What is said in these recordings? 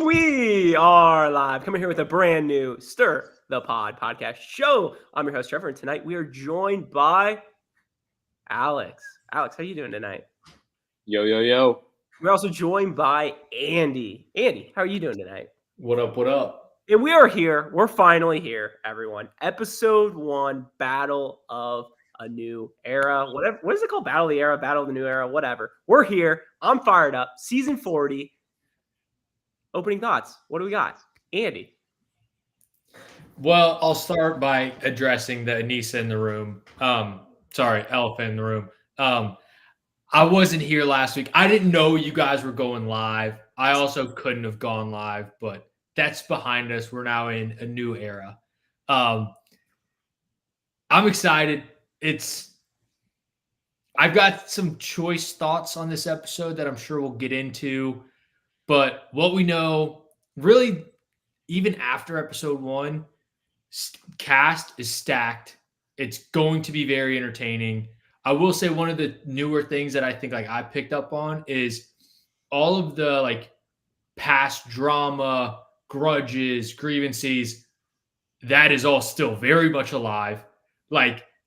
We are live, coming here with a brand new Stir the Pod podcast show. I'm your host, Trevor, and tonight we are joined by Alex. Alex, how you doing tonight? Yo, yo, yo. We're also joined by Andy. Andy, how are you doing tonight? What up, what up? And we are here. We're finally here, everyone. Episode 1, Battle of a New Era. Whatever. What is it called? Battle of the Era, Battle of the New Era, whatever. We're here. I'm fired up. Season 40. Opening thoughts. What do we got? Andy. Well, I'll start by addressing the Anissa in the room. Elephant in the room. I wasn't here last week. I didn't know you guys were going live. I also couldn't have gone live, but that's behind us. We're now in a new era. I'm excited. I've got some choice thoughts on this episode that I'm sure we'll get into. But what we know, really, even after episode 1, cast is stacked. It's going to be very entertaining. I will say one of the newer things that I think I picked up on is all of the past drama, grudges, grievances. That is all still very much alive.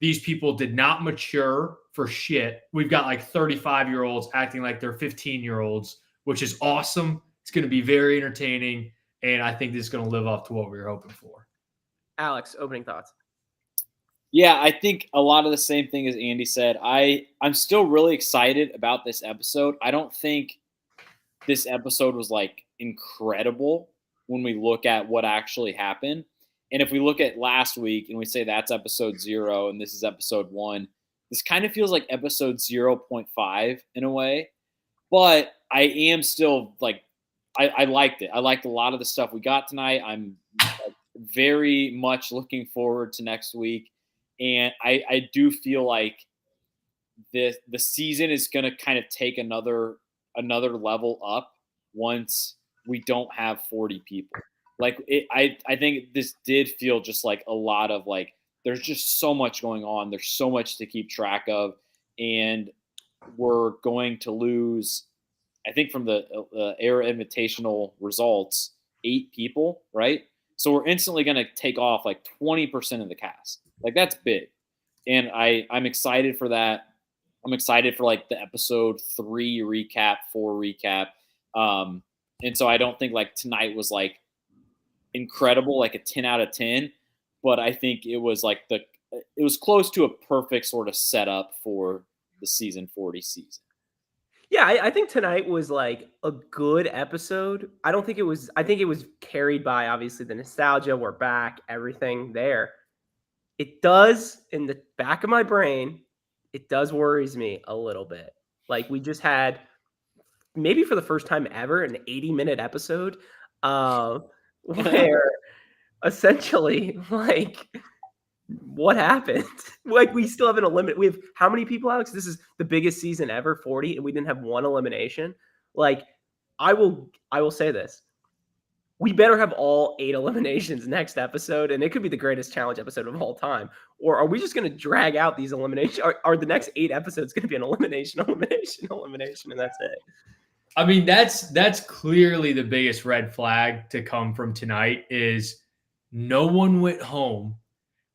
These people did not mature for shit. We've got 35-year-olds acting like they're 15-year-olds. Which is awesome. It's going to be very entertaining, and I think this is going to live up to what we were hoping for. Alex, opening thoughts. Yeah, I think a lot of the same thing as Andy said. I'm still really excited about this episode. I don't think this episode was incredible when we look at what actually happened. And if we look at last week and we say that's episode 0 and this is episode 1, this kind of feels like episode 0.5 in a way. But I am still I liked it. I liked a lot of the stuff we got tonight. I'm very much looking forward to next week. And I do feel like the season is going to kind of take another level up once we don't have 40 people. I think this did feel just like a lot of there's just so much going on. There's so much to keep track of. And we're going to lose, I think, from the Era Invitational results, 8 people, right? So we're instantly going to take off 20% of the cast. That's big. And I'm excited for that. I'm excited for the episode 3 recap, 4 recap. And so I don't think tonight was incredible, a 10 out of 10, but I think it was it was close to a perfect sort of setup for the season 40 season. Yeah, I think tonight was a good episode. I think it was carried by obviously the nostalgia. We're back, everything there. It does, in the back of my brain, it does worries me a little bit. We just had, maybe for the first time ever, an 80-minute episode where essentially what happened? We still haven't eliminated. We have how many people, Alex? This is the biggest season ever, 40, and we didn't have one elimination. I will say this. We better have all 8 eliminations next episode, and it could be the greatest challenge episode of all time. Or are we just going to drag out these eliminations? Are the next 8 episodes going to be an elimination, and that's it? I mean, that's clearly the biggest red flag to come from tonight is no one went home.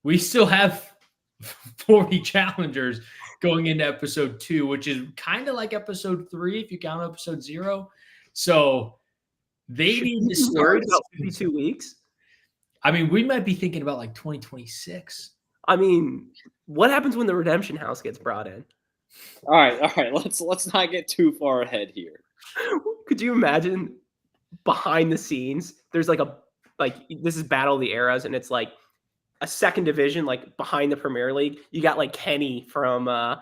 We still have 40 challengers going into episode 2, which is kind of like episode 3 if you count episode 0. So they need to start about 52 weeks. I mean, we might be thinking about 2026. I mean, what happens when the Redemption House gets brought in? All right. Let's not get too far ahead here. Could you imagine behind the scenes? There's this is Battle of the Eras, and it's a second division, behind the Premier League. You got Kenny from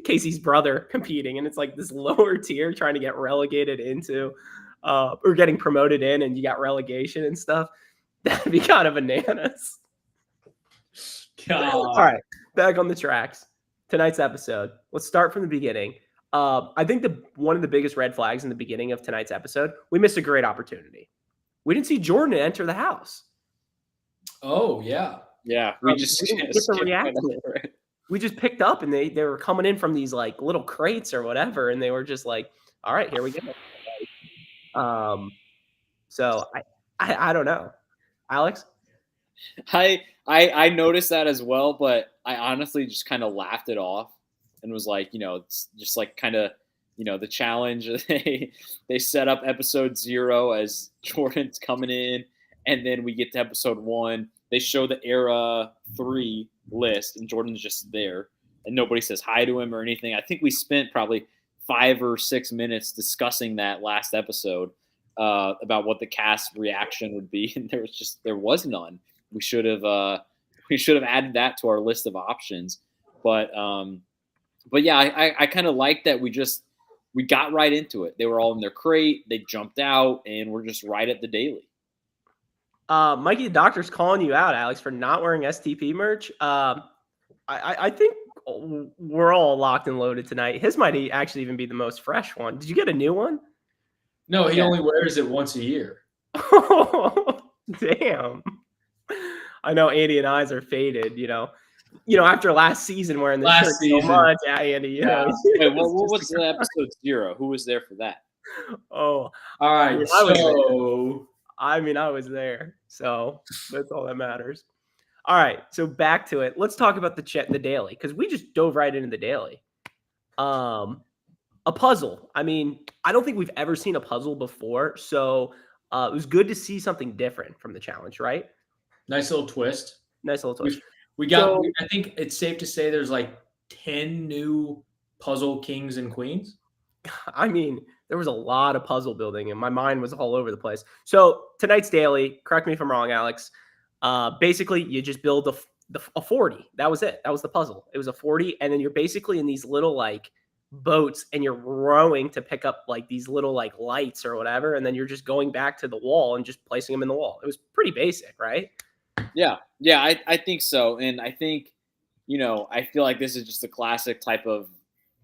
Casey's brother competing, and it's this lower tier trying to get relegated into or getting promoted in, and you got relegation and stuff. That'd be kind of bananas. God. All right, back on the tracks. Tonight's episode. Let's start from the beginning. I think one of the biggest red flags in the beginning of tonight's episode, we missed a great opportunity. We didn't see Jordan enter the house. Oh, yeah. Yeah, we just didn't get the reaction. We just picked up, and they were coming in from these little crates or whatever, and they were just all right, here we go. So I don't know. Alex? I noticed that as well, but I honestly just kind of laughed it off and was like, it's just like kind of, the challenge. They set up episode 0 as Jordan's coming in, and then we get to episode 1. They show the era 3 list, and Jordan's just there, and nobody says hi to him or anything. I think we spent probably 5 or 6 minutes discussing that last episode about what the cast reaction would be, and there was none. We should have added that to our list of options, but yeah, I kind of like that we got right into it. They were all in their crate, they jumped out, and we're just right at the daily. Mikey the Doctor's calling you out, Alex, for not wearing STP merch. I think we're all locked and loaded tonight. His might actually even be the most fresh one. Did you get a new one? No, he only wears it once a year. Damn. I know Andy and I's are faded, after last season wearing the shirt so much. Yeah, Andy, Wait, what was the episode 0? Who was there for that? Oh, all right. I was there. So that's all that matters. All right. So back to it. Let's talk about the daily, because we just dove right into the daily. A puzzle. I don't think we've ever seen a puzzle before. So it was good to see something different from the challenge, right? Nice little twist. We got. I think it's safe to say there's like 10 new puzzle kings and queens. There was a lot of puzzle building, and my mind was all over the place. So tonight's daily, correct me if I'm wrong, Alex. Basically, you just build a 40. That was it. That was the puzzle. It was a 40, and then you're basically in these little like boats, and you're rowing to pick up like these little like lights or whatever, and then you're just going back to the wall and just placing them in the wall. It was pretty basic, right? Yeah, I think so. And I think, I feel like this is just a classic type of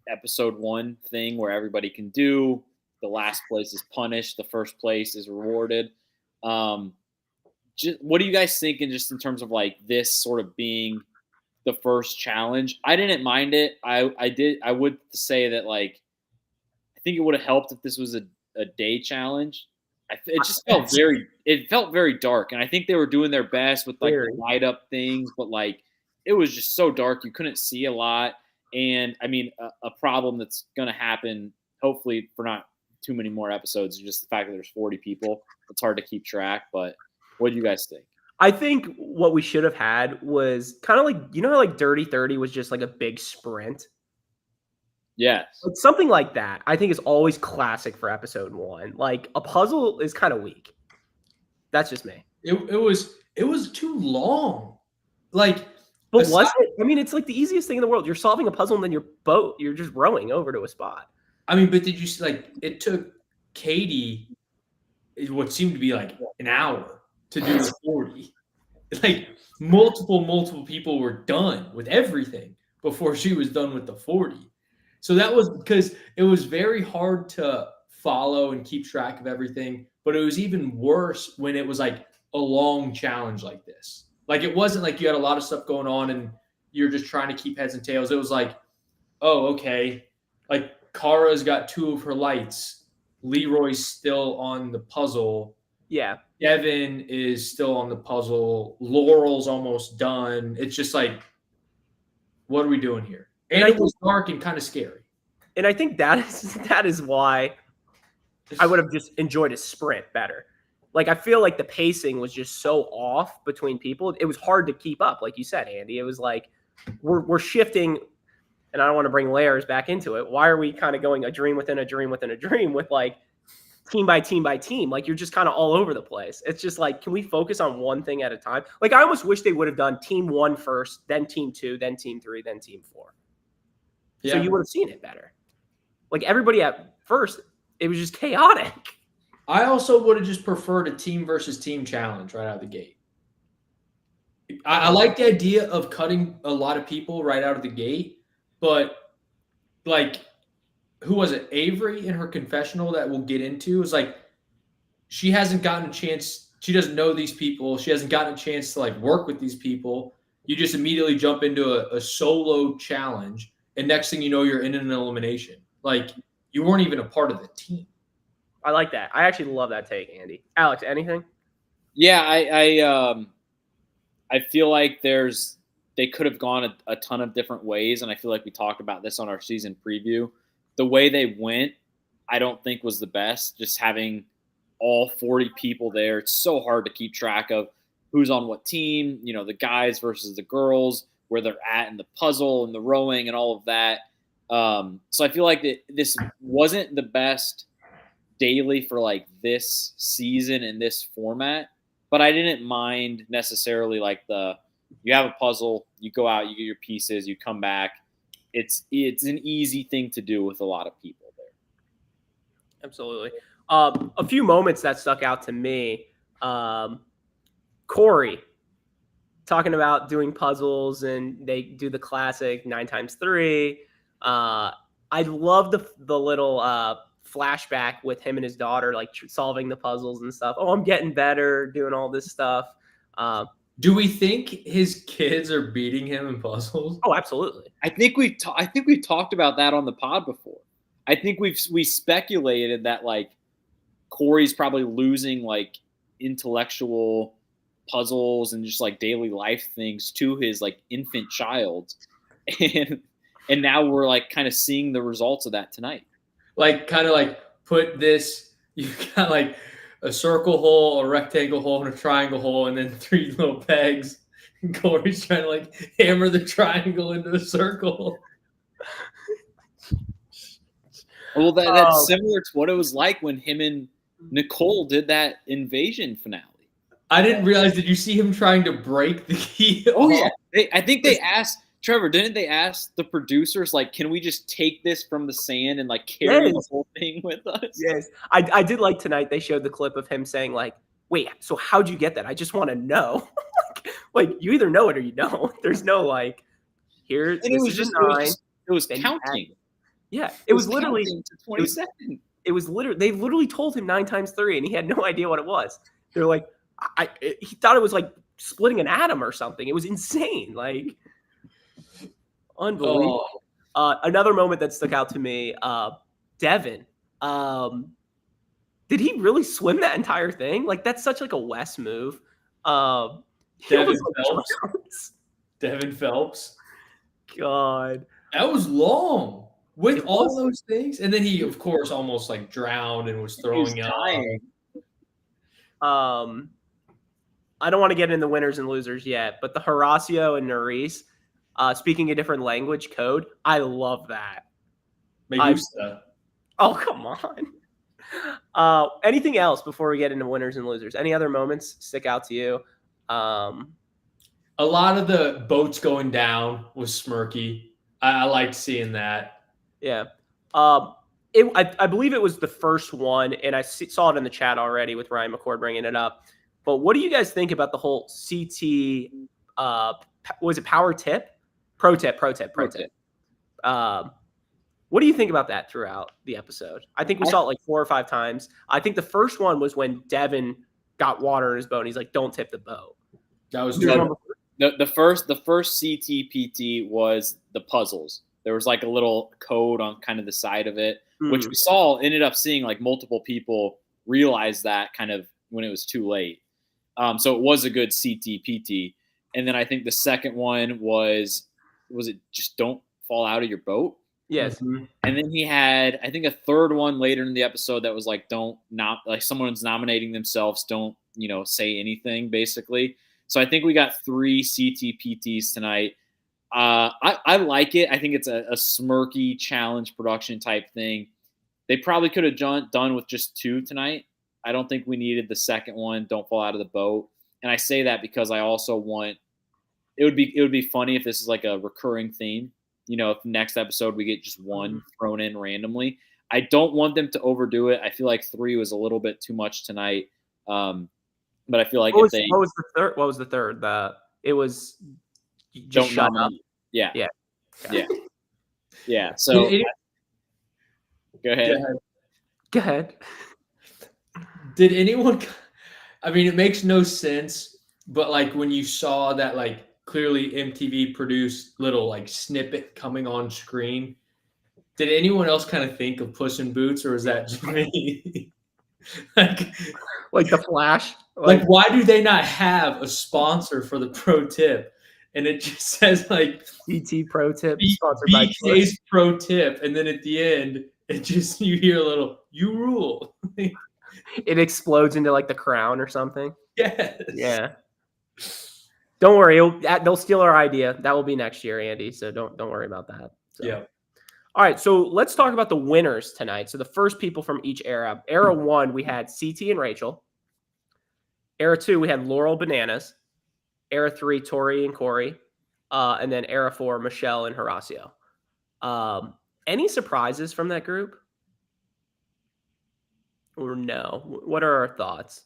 episode 1 thing where everybody can do. The last place is punished. The first place is rewarded. What do you guys think just in terms of like this sort of being the first challenge? I didn't mind it. I would say that like, I think it would have helped if this was a day challenge. It felt very dark, and I think they were doing their best with like the light up things, but like it was just so dark you couldn't see a lot. And a problem that's going to happen, hopefully for not too many more episodes, is just the fact that there's 40 people. It's hard to keep track. But what do you guys think? I think what we should have had was kind of like, how like Dirty 30 was just like a big sprint. Yes. Something like that, I think, is always classic for episode 1. Like a puzzle is kind of weak. That's just me. It was too long. Like, but was it? It's like the easiest thing in the world. You're solving a puzzle, and then you're just rowing over to a spot. But did you see, like, it took Katie what seemed to be like an hour to do the 40. Like multiple people were done with everything before she was done with the 40. So that was because it was very hard to follow and keep track of everything. But it was even worse when it was like a long challenge like this. Like it wasn't like you had a lot of stuff going on and you're just trying to keep heads and tails. It was like, oh, okay. Like Kara's got 2 of her lights. Leroy's still on the puzzle. Yeah. Devin is still on the puzzle. Laurel's almost done. It's just like, what are we doing here? And it was dark and kind of scary. And I think that is why I would have just enjoyed a sprint better. Like I feel like the pacing was just so off between people. It was hard to keep up, like you said, Andy. It was like we're shifting, and I don't want to bring layers back into it. Why are we kind of going a dream within a dream within a dream with like team by team by team? Like you're just kind of all over the place. It's just like, can we focus on one thing at a time? Like I almost wish they would have done team 1 first, then team 2, then team 3, then team 4. Yeah. So you would have seen it better. Like everybody at first, it was just chaotic. I also would have just preferred a team versus team challenge right out of the gate. I like the idea of cutting a lot of people right out of the gate, but like, who was it? Avery in her confessional that we'll get into is like, she hasn't gotten a chance. She doesn't know these people. She hasn't gotten a chance to like work with these people. You just immediately jump into a solo challenge. And next thing you know, you're in an elimination. Like you weren't even a part of the team. I like that. I actually love that take, Andy. Alex, anything? Yeah, I feel like they could have gone a ton of different ways, and I feel like we talked about this on our season preview. The way they went, I don't think was the best. Just having all 40 people there, it's so hard to keep track of who's on what team. The guys versus the girls, where they're at in the puzzle and the rowing and all of that. So I feel like this wasn't the best daily for like this season in this format, but I didn't mind necessarily like you have a puzzle, you go out, you get your pieces, you come back. It's an easy thing to do with a lot of people there. Absolutely. A few moments that stuck out to me. Corey talking about doing puzzles, and they do the classic 9x3. I love the little flashback with him and his daughter, like solving the puzzles and stuff. Oh, I'm getting better, doing all this stuff. Do we think his kids are beating him in puzzles? Oh, absolutely. I think we've talked about that on the pod before. I think we speculated that like Corey's probably losing like intellectual puzzles and just like daily life things to his like infant child, and now we're like kind of seeing the results of that tonight. Like kind of like put this, you got like a circle hole, a rectangle hole, and a triangle hole, and then 3 little pegs. And Corey's trying to like hammer the triangle into the circle. Well, that's similar to what it was like when him and Nicole did that invasion finale. I didn't realize. Did you see him trying to break the key? Oh yeah, I think they asked Trevor. Didn't they ask the producers like, "Can we just take this from the sand and like carry the whole thing with us?" Yes, I did like tonight. They showed the clip of him saying like, "Wait, so how'd you get that? I just want to know." like you either know it or you don't. There's no like here. And it was just it was counting. Yeah, it was literally to 27. It was literally they literally told him 9x3, and he had no idea what it was. They're like, he thought it was like splitting an atom or something. It was insane, like unbelievable. Another moment that stuck out to me, Devin. Did he really swim that entire thing? Like that's such like a Wes move. Devin Phelps. Devin Phelps. God, that was long. With all those things, and then he, of course, almost like drowned and was throwing up. I don't want to get into winners and losers yet, but the Horacio and Nerys speaking a different language code, I love that. Me gusta. Oh, come on. Anything else before we get into winners and losers? Any other moments stick out to you? A lot of the boats going was smirky. I liked seeing that. Yeah. I believe it was the first one, and I saw it in the chat already with Ryan McCord bringing it up. But what do you guys think about the whole CT, was it power tip? Pro tip. What do you think about that throughout the episode? I think we saw it like 4 or 5 times. I think the first one was when Devin got water in his boat, and he's like, don't tip the boat. That was the first CTPT was the puzzles. There was like a little code on kind of the side of it, which we ended up seeing like multiple people realize that kind of when it was too late. So it was a good CTPT. And then I think the second one was it just don't fall out of your boat? Yes. Mm-hmm. And then he had, I think, a third one later in the episode that was like, like someone's nominating themselves, don't, say anything basically. So I think we got 3 CTPTs tonight. I like it. I think it's a smirky challenge production type thing. They probably could have done with just 2 tonight. I don't think we needed the second one. Don't fall out of the boat. And I say that because I also want it would be funny if this is like a recurring theme. If next episode we get just 1 thrown in randomly. I don't want them to overdo it. I feel like 3 was a little bit too much tonight. But I feel like what was the third? What was the third? It was just shut up. Yeah. Yeah. Yeah. Yeah. So go ahead. Go ahead. Did anyone? I mean, it makes no sense, but like when you saw that, like clearly MTV produced little like snippet coming on screen, did anyone else kind of think of Puss in Boots, or was that just me? like the Flash. why do they not have a sponsor for the pro tip? And it just says like CT Pro Tip sponsored by Choice. BK's pro tip, and then at the end, it just you hear a little "You rule." It explodes into like the crown or something. Yes. Yeah. Don't worry, they'll steal our idea. That will be next year, Andy. So don't worry about that. So. Yeah. All right, so let's talk about the winners tonight. So the first people from each era. Era 1, we had CT and Rachel. Era 2, we had Laurel Bananas. Era 3, Tori and Corey. And then Era 4, Michelle and Horacio. Any surprises from that group? Or no? What are our thoughts?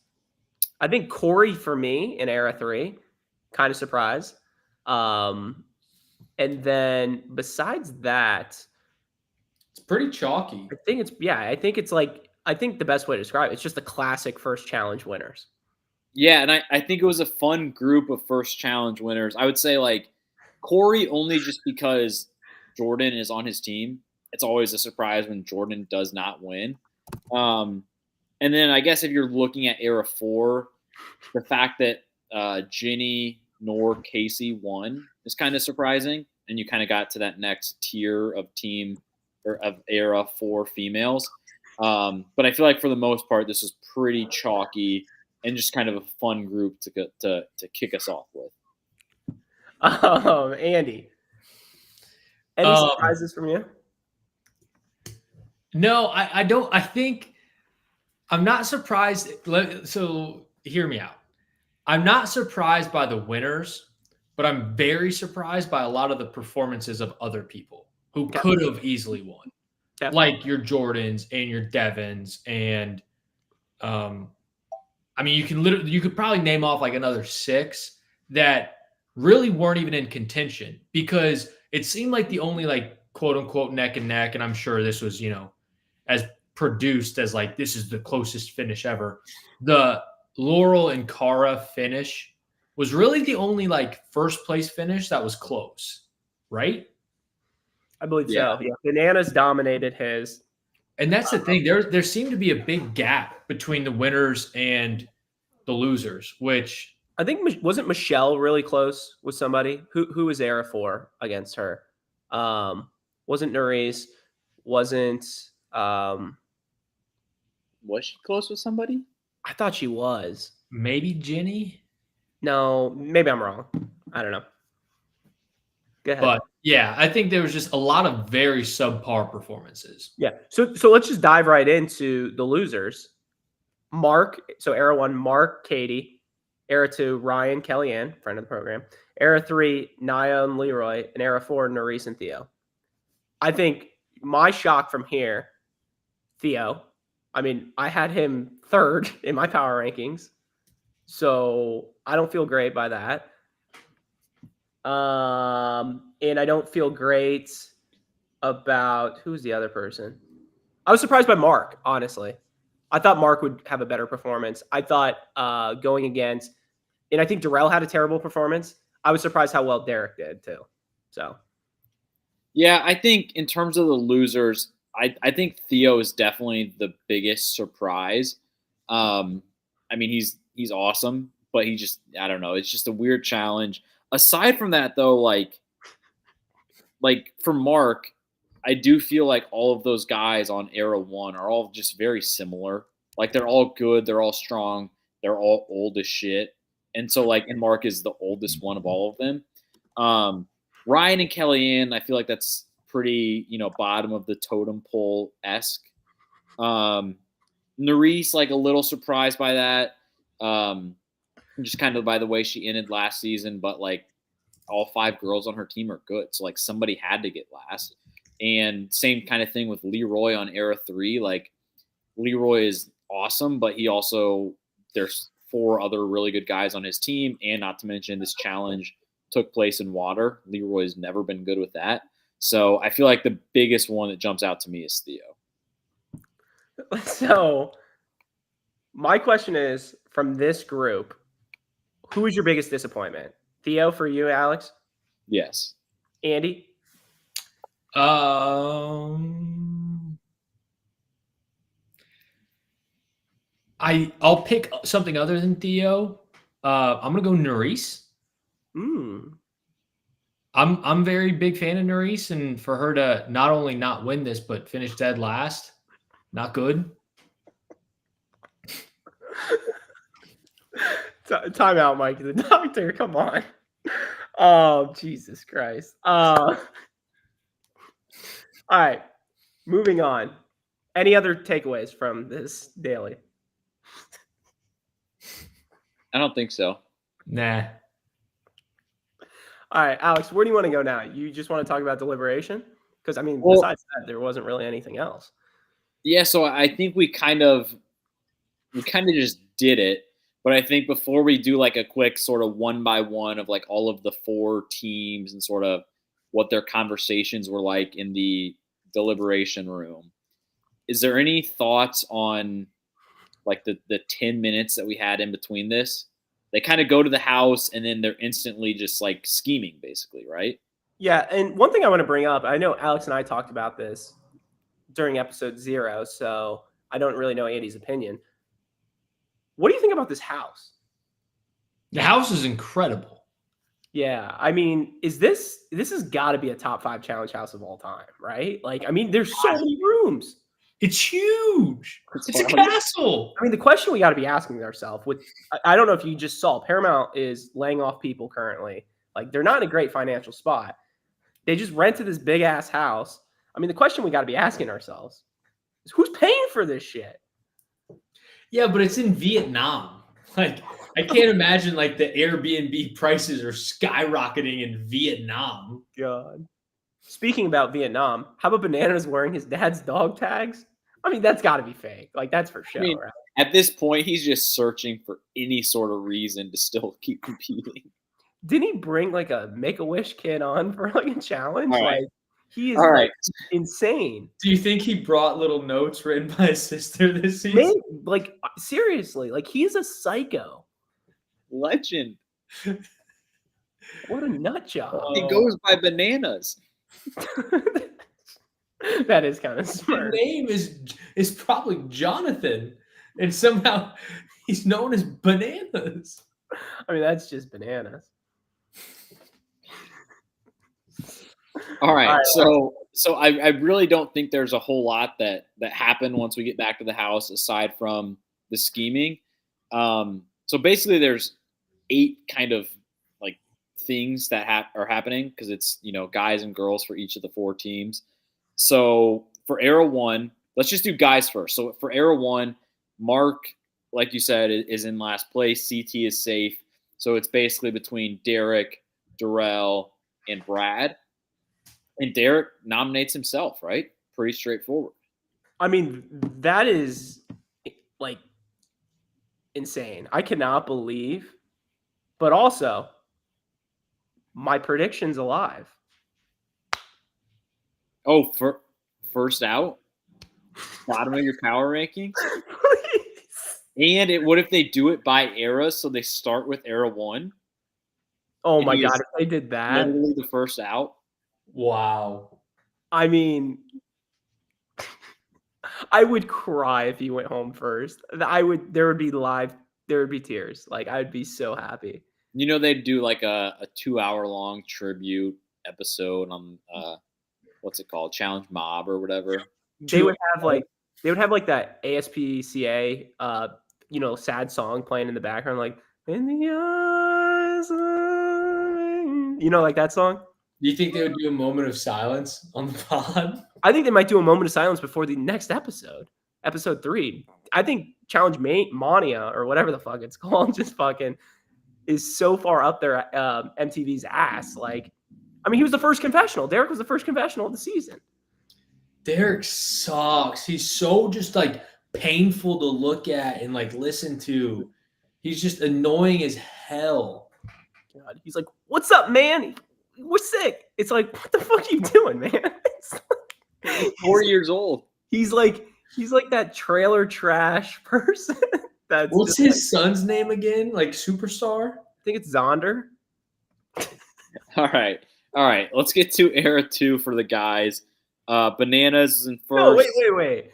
I think Corey, for me, in Era 3, kind of surprised. And then besides that, it's pretty chalky. I think the best way to describe it's just the classic first challenge winners. Yeah, and I think it was a fun group of first challenge winners. I would say like Corey only just because Jordan is on his team. It's always a surprise when Jordan does not win. And then I guess if you're looking at Era 4, the fact that Ginny nor Casey won is kind of surprising. And you kind of got to that next tier of team or of Era 4 females. But I feel like for the most part, this is pretty chalky and just kind of a fun group to kick us off with. Andy, any surprises from you? No, I don't. I think I'm not surprised. So hear me out. I'm not surprised by the winners, but I'm very surprised by a lot of the performances of other people who could have easily won. Like your Jordans and your Devons and I mean you could probably name off like another 6 that really weren't even in contention because it seemed like the only like quote unquote neck and neck, and I'm sure this was, as produced as like this is the closest finish ever. The Laurel and Cara finish was really the only like first place finish that was close, right? I believe so. Yeah, Bananas dominated his. And that's the thing. There seemed to be a big gap between the winners and the losers, which I think wasn't Michelle really close with somebody who was Era 4 against her. Wasn't Nerys, wasn't was she close with somebody? I thought she was. Maybe Ginny? No, maybe I'm wrong. I don't know. Go ahead. But yeah, I think there was just a lot of very subpar performances. Yeah. So let's just dive right into the losers. Mark, so Era 1, Mark, Katie. Era 2, Ryan, Kellyanne, friend of the program. Era 3, Naya and Leroy. And Era 4, Nerys and Theo. I think my shock from here, Theo. I mean, I had him 3rd in my power rankings. So I don't feel great by that. And I don't feel great about who's the other person. I was surprised by Mark, honestly. I thought Mark would have a better performance. I thought going against, and I think Darrell had a terrible performance. I was surprised how well Derek did too. So, yeah, I think in terms of the losers, I think Theo is definitely the biggest surprise. I mean, he's awesome, but I don't know. It's just a weird challenge. Aside from that, though, like for Mark, I do feel like all of those guys on Era 1 are all just very similar. Like they're all good, they're all strong, they're all old as shit. And so and Mark is the oldest one of all of them. Ryan and Kellyanne, I feel like that's pretty, bottom of the totem pole-esque. Nerys, like a little surprised by that. Just kind of by the way she ended last season, but like all 5 girls on her team are good. So like somebody had to get last. And same kind of thing with Leroy on Era 3. Like Leroy is awesome, but there's 4 other really good guys on his team. And not to mention this challenge took place in water. Leroy's never been good with that. So I feel like the biggest one that jumps out to me is Theo. So my question is, from this group, who is your biggest disappointment? Theo for you, Alex? Yes. Andy? I'll pick something other than Theo. I'm gonna go Nerys. Mm. I'm very big fan of Nerys, and for her to not only not win this but finish dead last, not good. Time out, Mike. The doctor, come on. Oh, Jesus Christ. All right, moving on. Any other takeaways from this daily? I don't think so. Nah. All right, Alex, where do you want to go now? You just want to talk about deliberation? Because, I mean, Well- besides that, there wasn't really anything else. Yeah, so I think we kind of just did it. But I think before we do like a quick sort of one by one of like all of the 4 teams and sort of what their conversations were like in the deliberation room, is there any thoughts on like the 10 minutes that we had in between this? They kind of go to the house and then they're instantly just like scheming, basically, right? Yeah, and one thing I want to bring up, I know Alex and I talked about this during episode 0, so I don't really know Andy's opinion. What do you think about this house? The house is incredible. Yeah, I mean, this has got to be a top 5 challenge house of all time, right? Like, I mean, there's so many rooms. It's huge. It's a fun. castle. I mean, the question we got to be asking ourselves, with I don't know if you just saw, Paramount is laying off people currently. Like, they're not in a great financial spot. They just rented this big ass house. I mean, the question we got to be asking ourselves is, who's paying for this shit? Yeah, but it's in Vietnam. Like, I can't imagine like the Airbnb prices are skyrocketing in Vietnam. God. Speaking about Vietnam, how about Bananas wearing his dad's dog tags? I mean, that's got to be fake. Like, that's for show, right? At this point, he's just searching for any sort of reason to still keep competing. Didn't he bring like a Make-A-Wish kid on for like a challenge? All right. Like, he is All right. like insane. Do you think he brought little notes written by his sister this season? Man, like, seriously, like, he's a psycho. Legend. What a nut job. He goes by Bananas. That is kind of His smart. name is probably Jonathan, and somehow he's known as Bananas. I mean, that's just bananas. All right. All right. So I really don't think there's a whole lot that happened once we get back to the house aside from the scheming. So basically there's 8 kind of like things that are happening because it's, guys and girls for each of the 4 teams. So for Era 1, let's just do guys first. So for Era 1, Mark, like you said, is in last place. CT is safe. So it's basically between Derek, Darrell, and Brad. And Derek nominates himself, right? Pretty straightforward. I mean, that is like insane. I cannot believe, but also my prediction's alive. Oh, first out? Bottom of your power rankings? And what if they do it by era? So they start with Era 1? Oh my God, if they did that. Literally the first out? Wow. I mean, I would cry if he went home first. There would be tears. Like, I'd be so happy. They'd do like a 2-hour long tribute episode on what's it called? Challenge Mob or whatever. They would have like that ASPCA sad song playing in the background, like in the eyes of... like that song. Do you think they would do a moment of silence on the pod? I think they might do a moment of silence before the next episode, episode 3. I think Challenge Mania or whatever the fuck it's called just fucking is so far up there MTV's ass. Like, I mean, he was the first confessional. Derek was the first confessional of the season. Derek sucks. He's so just like painful to look at and like listen to. He's just annoying as hell. God, he's like, "What's up, man? We're sick." It's like, what the fuck are you doing, man? He's 4 years old. He's like that trailer trash person. What's his son's name again? Like Superstar? I think it's Zonder. All right. Let's get to Era 2 for the guys. Bananas is in first. No, wait.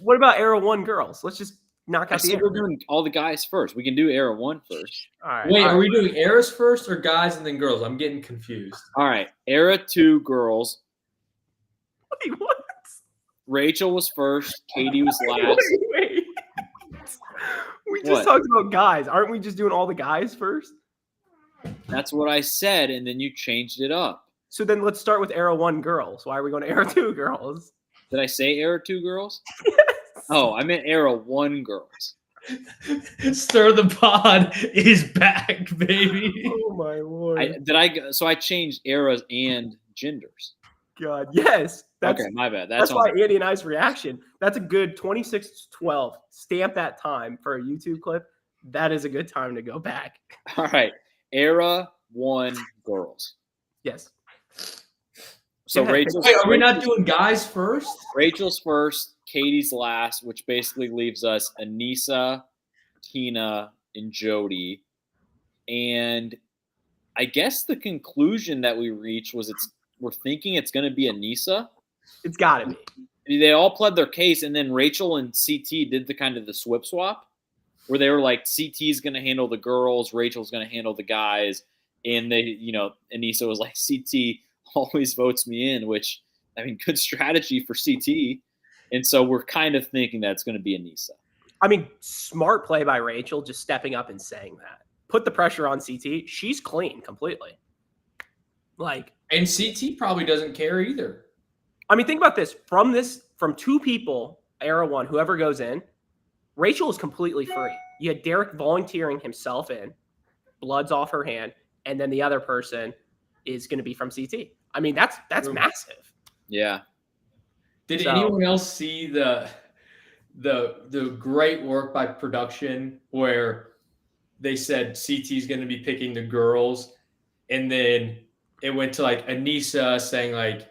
What about Era 1 girls? Let's just knock I out the said era. we're doing all the guys first. We can do era 1 first. All right. Wait, all are right. we doing eras first or guys and then girls? I'm getting confused. All right, era 2 girls. Wait, what? Rachel was first. Katie was last. Wait. We just What? talked about guys. Aren't we just doing all the guys first? That's what I said, and then you changed it up. So then let's start with era 1 girls. Why are we going to era 2 girls? Did I say era 2 girls? Oh, I meant era 1 girls. Stir the Pod is back, baby. Oh my lord. So I changed eras and genders. God. Yes. Okay, my bad. That's on why me. Andy and I's reaction. That's a good 26-12. Stamp that time for a YouTube clip. That is a good time to go back. All right, era 1 girls. Yes. So Go ahead. Rachel's, Wait, are we not doing guys first? Rachel's first, Katie's last, which basically leaves us Anissa, Tina, and Jody. And I guess the conclusion that we reached was we're thinking it's going to be Anissa. It's got to be. They all pled their case, and then Rachel and CT did the kind of the swip swap, where they were like, CT's going to handle the girls, Rachel's going to handle the guys, and Anissa was like, CT always votes me in, which, I mean, good strategy for CT. And so we're kind of thinking that it's going to be Anissa. I mean, smart play by Rachel, just stepping up and saying that. Put the pressure on CT. She's clean completely. And CT probably doesn't care either. I mean, think about this. From 2 people, era 1, whoever goes in, Rachel is completely free. You had Derek volunteering himself in, blood's off her hand, and then the other person is going to be from CT. I mean, that's massive. Yeah. Did anyone else see the great work by production where they said CT's going to be picking the girls, and then it went to like Anissa saying like,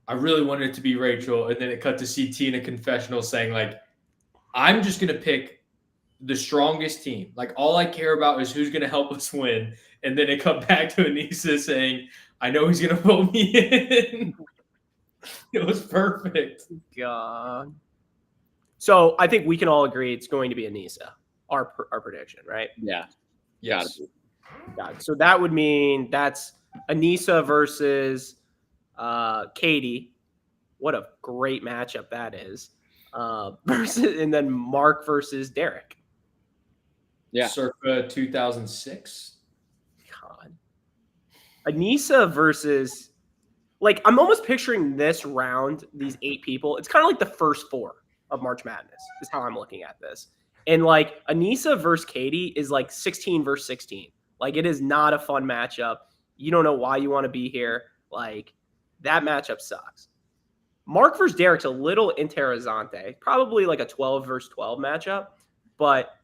I really wanted it to be Rachel, and then it cut to CT in a confessional saying like, I'm just going to pick the strongest team. Like, all I care about is who's going to help us win. And then it cut back to Anissa saying, I know he's going to vote me in. It was perfect. God. So I think we can all agree it's going to be Anissa, our prediction, right? Yeah. Yes. God. So that would mean that's Anissa versus Katie. What a great matchup that is. And then Mark versus Derek. Yeah. Circa 2006. God. Anissa versus, like, I'm almost picturing this round, these 8 people. It's kind of like the first 4 of March Madness is how I'm looking at this. And like Anissa versus Katie is like 16 versus 16. Like, it is not a fun matchup. You don't know why you want to be here. Like, that matchup sucks. Mark versus Derek's a little interessante. Probably like a 12 versus 12 matchup. But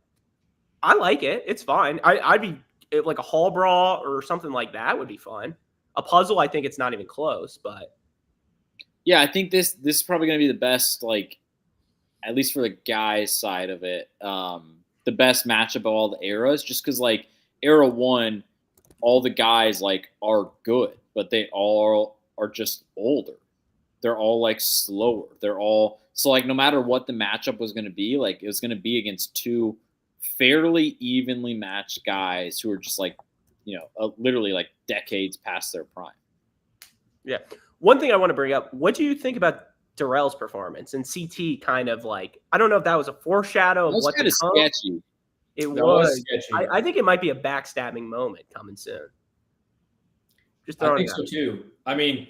I like it. It's fine. I'd be like a hall brawl or something like that would be fun. A puzzle, I think it's not even close, but yeah, I think this is probably going to be the best, like, at least for the guys' side of it, the best matchup of all the eras. Just because, like, era 1, all the guys like are good, but they all are just older. They're all like slower. They're all so like no matter what the matchup was going to be, like it was going to be against 2 fairly evenly matched guys who are just like, literally like decades past their prime. Yeah. One thing I want to bring up, what do you think about Darrell's performance and CT kind of like, I don't know if that was a foreshadow of That was what kind to of come. sketchy. It That was. sketchy. I think it might be a backstabbing moment coming soon. Just I throwing think it so out. too. I mean,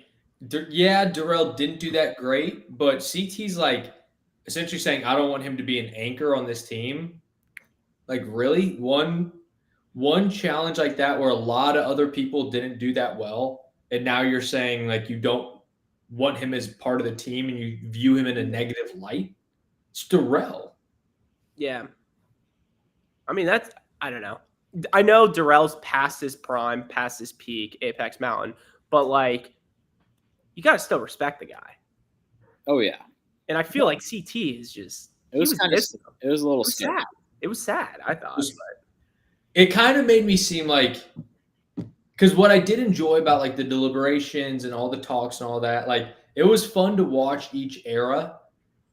Darrell didn't do that great, but CT's like essentially saying, I don't want him to be an anchor on this team. Like, really? One challenge like that where a lot of other people didn't do that well, and now you're saying like you don't want him as part of the team and you view him in a negative light? It's Darrell. Yeah. I mean, I don't know. I know Darrell's past his prime, past his peak, Apex Mountain, but like, you got to still respect the guy. Oh yeah. And I feel like CT is just, It was kind of, it was a little sad. It was sad, I thought. It kind of made me seem like, because what I did enjoy about like the deliberations and all the talks and all that, like it was fun to watch each era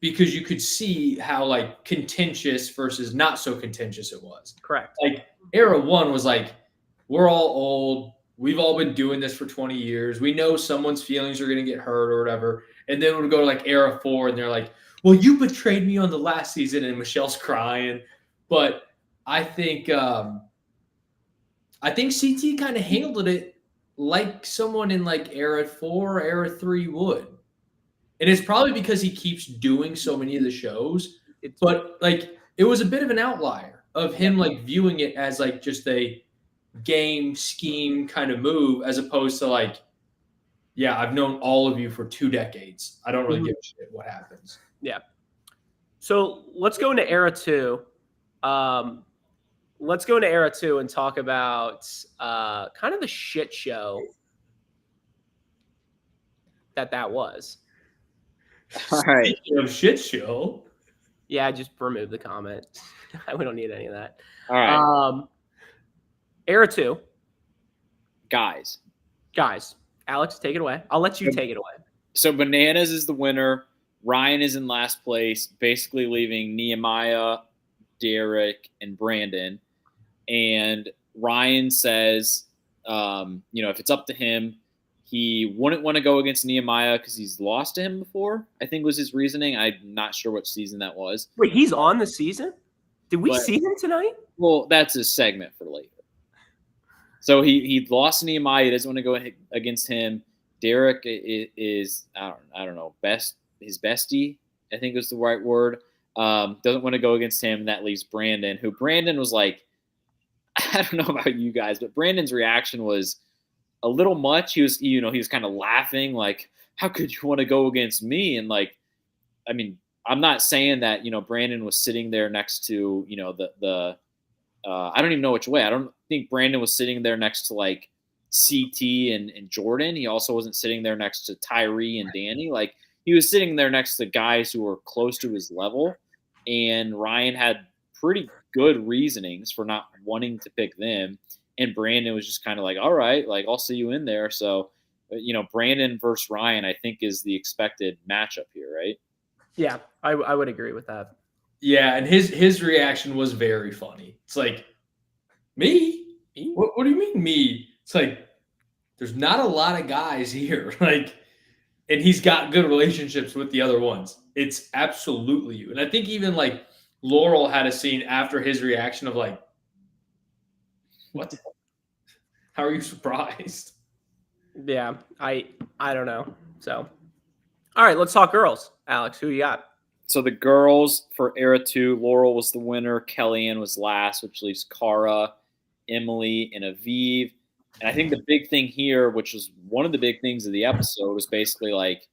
because you could see how like contentious versus not so contentious it was. Correct. Like era 1 was like, we're all old. We've all been doing this for 20 years. We know someone's feelings are going to get hurt or whatever. And then we'll go to like era 4 and they're like, well, you betrayed me on the last season, and Michelle's crying. But I think CT kind of handled it like someone in like era 4, era 3 would. And it's probably because he keeps doing so many of the shows. But like it was a bit of an outlier of him like viewing it as like just a game scheme kind of move, as opposed to like, yeah, I've known all of you for 2 decades. I don't really give a shit what happens. Yeah. So let's go into era 2. Let's go into era 2 and talk about kind of the shit show that was. All right. Speaking of shit show. Yeah, just remove the comment. We don't need any of that. All right. Era 2. Guys, Alex, take it away. I'll let you take it away. So Bananas is the winner. Ryan is in last place, basically leaving Nehemiah, Derek, and Brandon. And Ryan says, if it's up to him, he wouldn't want to go against Nehemiah because he's lost to him before, I think was his reasoning. I'm not sure what season that was. Wait, he's on the season? Did we see him tonight? Well, that's a segment for later. So he lost to Nehemiah. He doesn't want to go against him. Derek is I don't know, his bestie, I think is the right word. Doesn't want to go against him. That leaves Brandon, who Brandon was like, I don't know about you guys, but Brandon's reaction was a little much. He was kind of laughing, like, how could you want to go against me? And like, I mean, I'm not saying that, Brandon was sitting there next to, I don't even know which way. I don't think Brandon was sitting there next to like CT and Jordan. He also wasn't sitting there next to Tyree and Danny. Like, he was sitting there next to guys who were close to his level. And Ryan had pretty good reasonings for not wanting to pick them. And Brandon was just kind of like, all right, like, I'll see you in there. So, Brandon versus Ryan, I think, is the expected matchup here, right? Yeah, I would agree with that. Yeah, and his reaction was very funny. It's like, me? What do you mean me? It's like, there's not a lot of guys here. Like, and he's got good relationships with the other ones. It's absolutely you. And I think even like Laurel had a scene after his reaction of like, what? How are you surprised? Yeah, I don't know. So, all right, let's talk girls. Alex, who you got? So the girls for era 2, Laurel was the winner. Kellyanne was last, which leaves Cara, Emily, and Aviv. And I think the big thing here, which was one of the big things of the episode, was basically like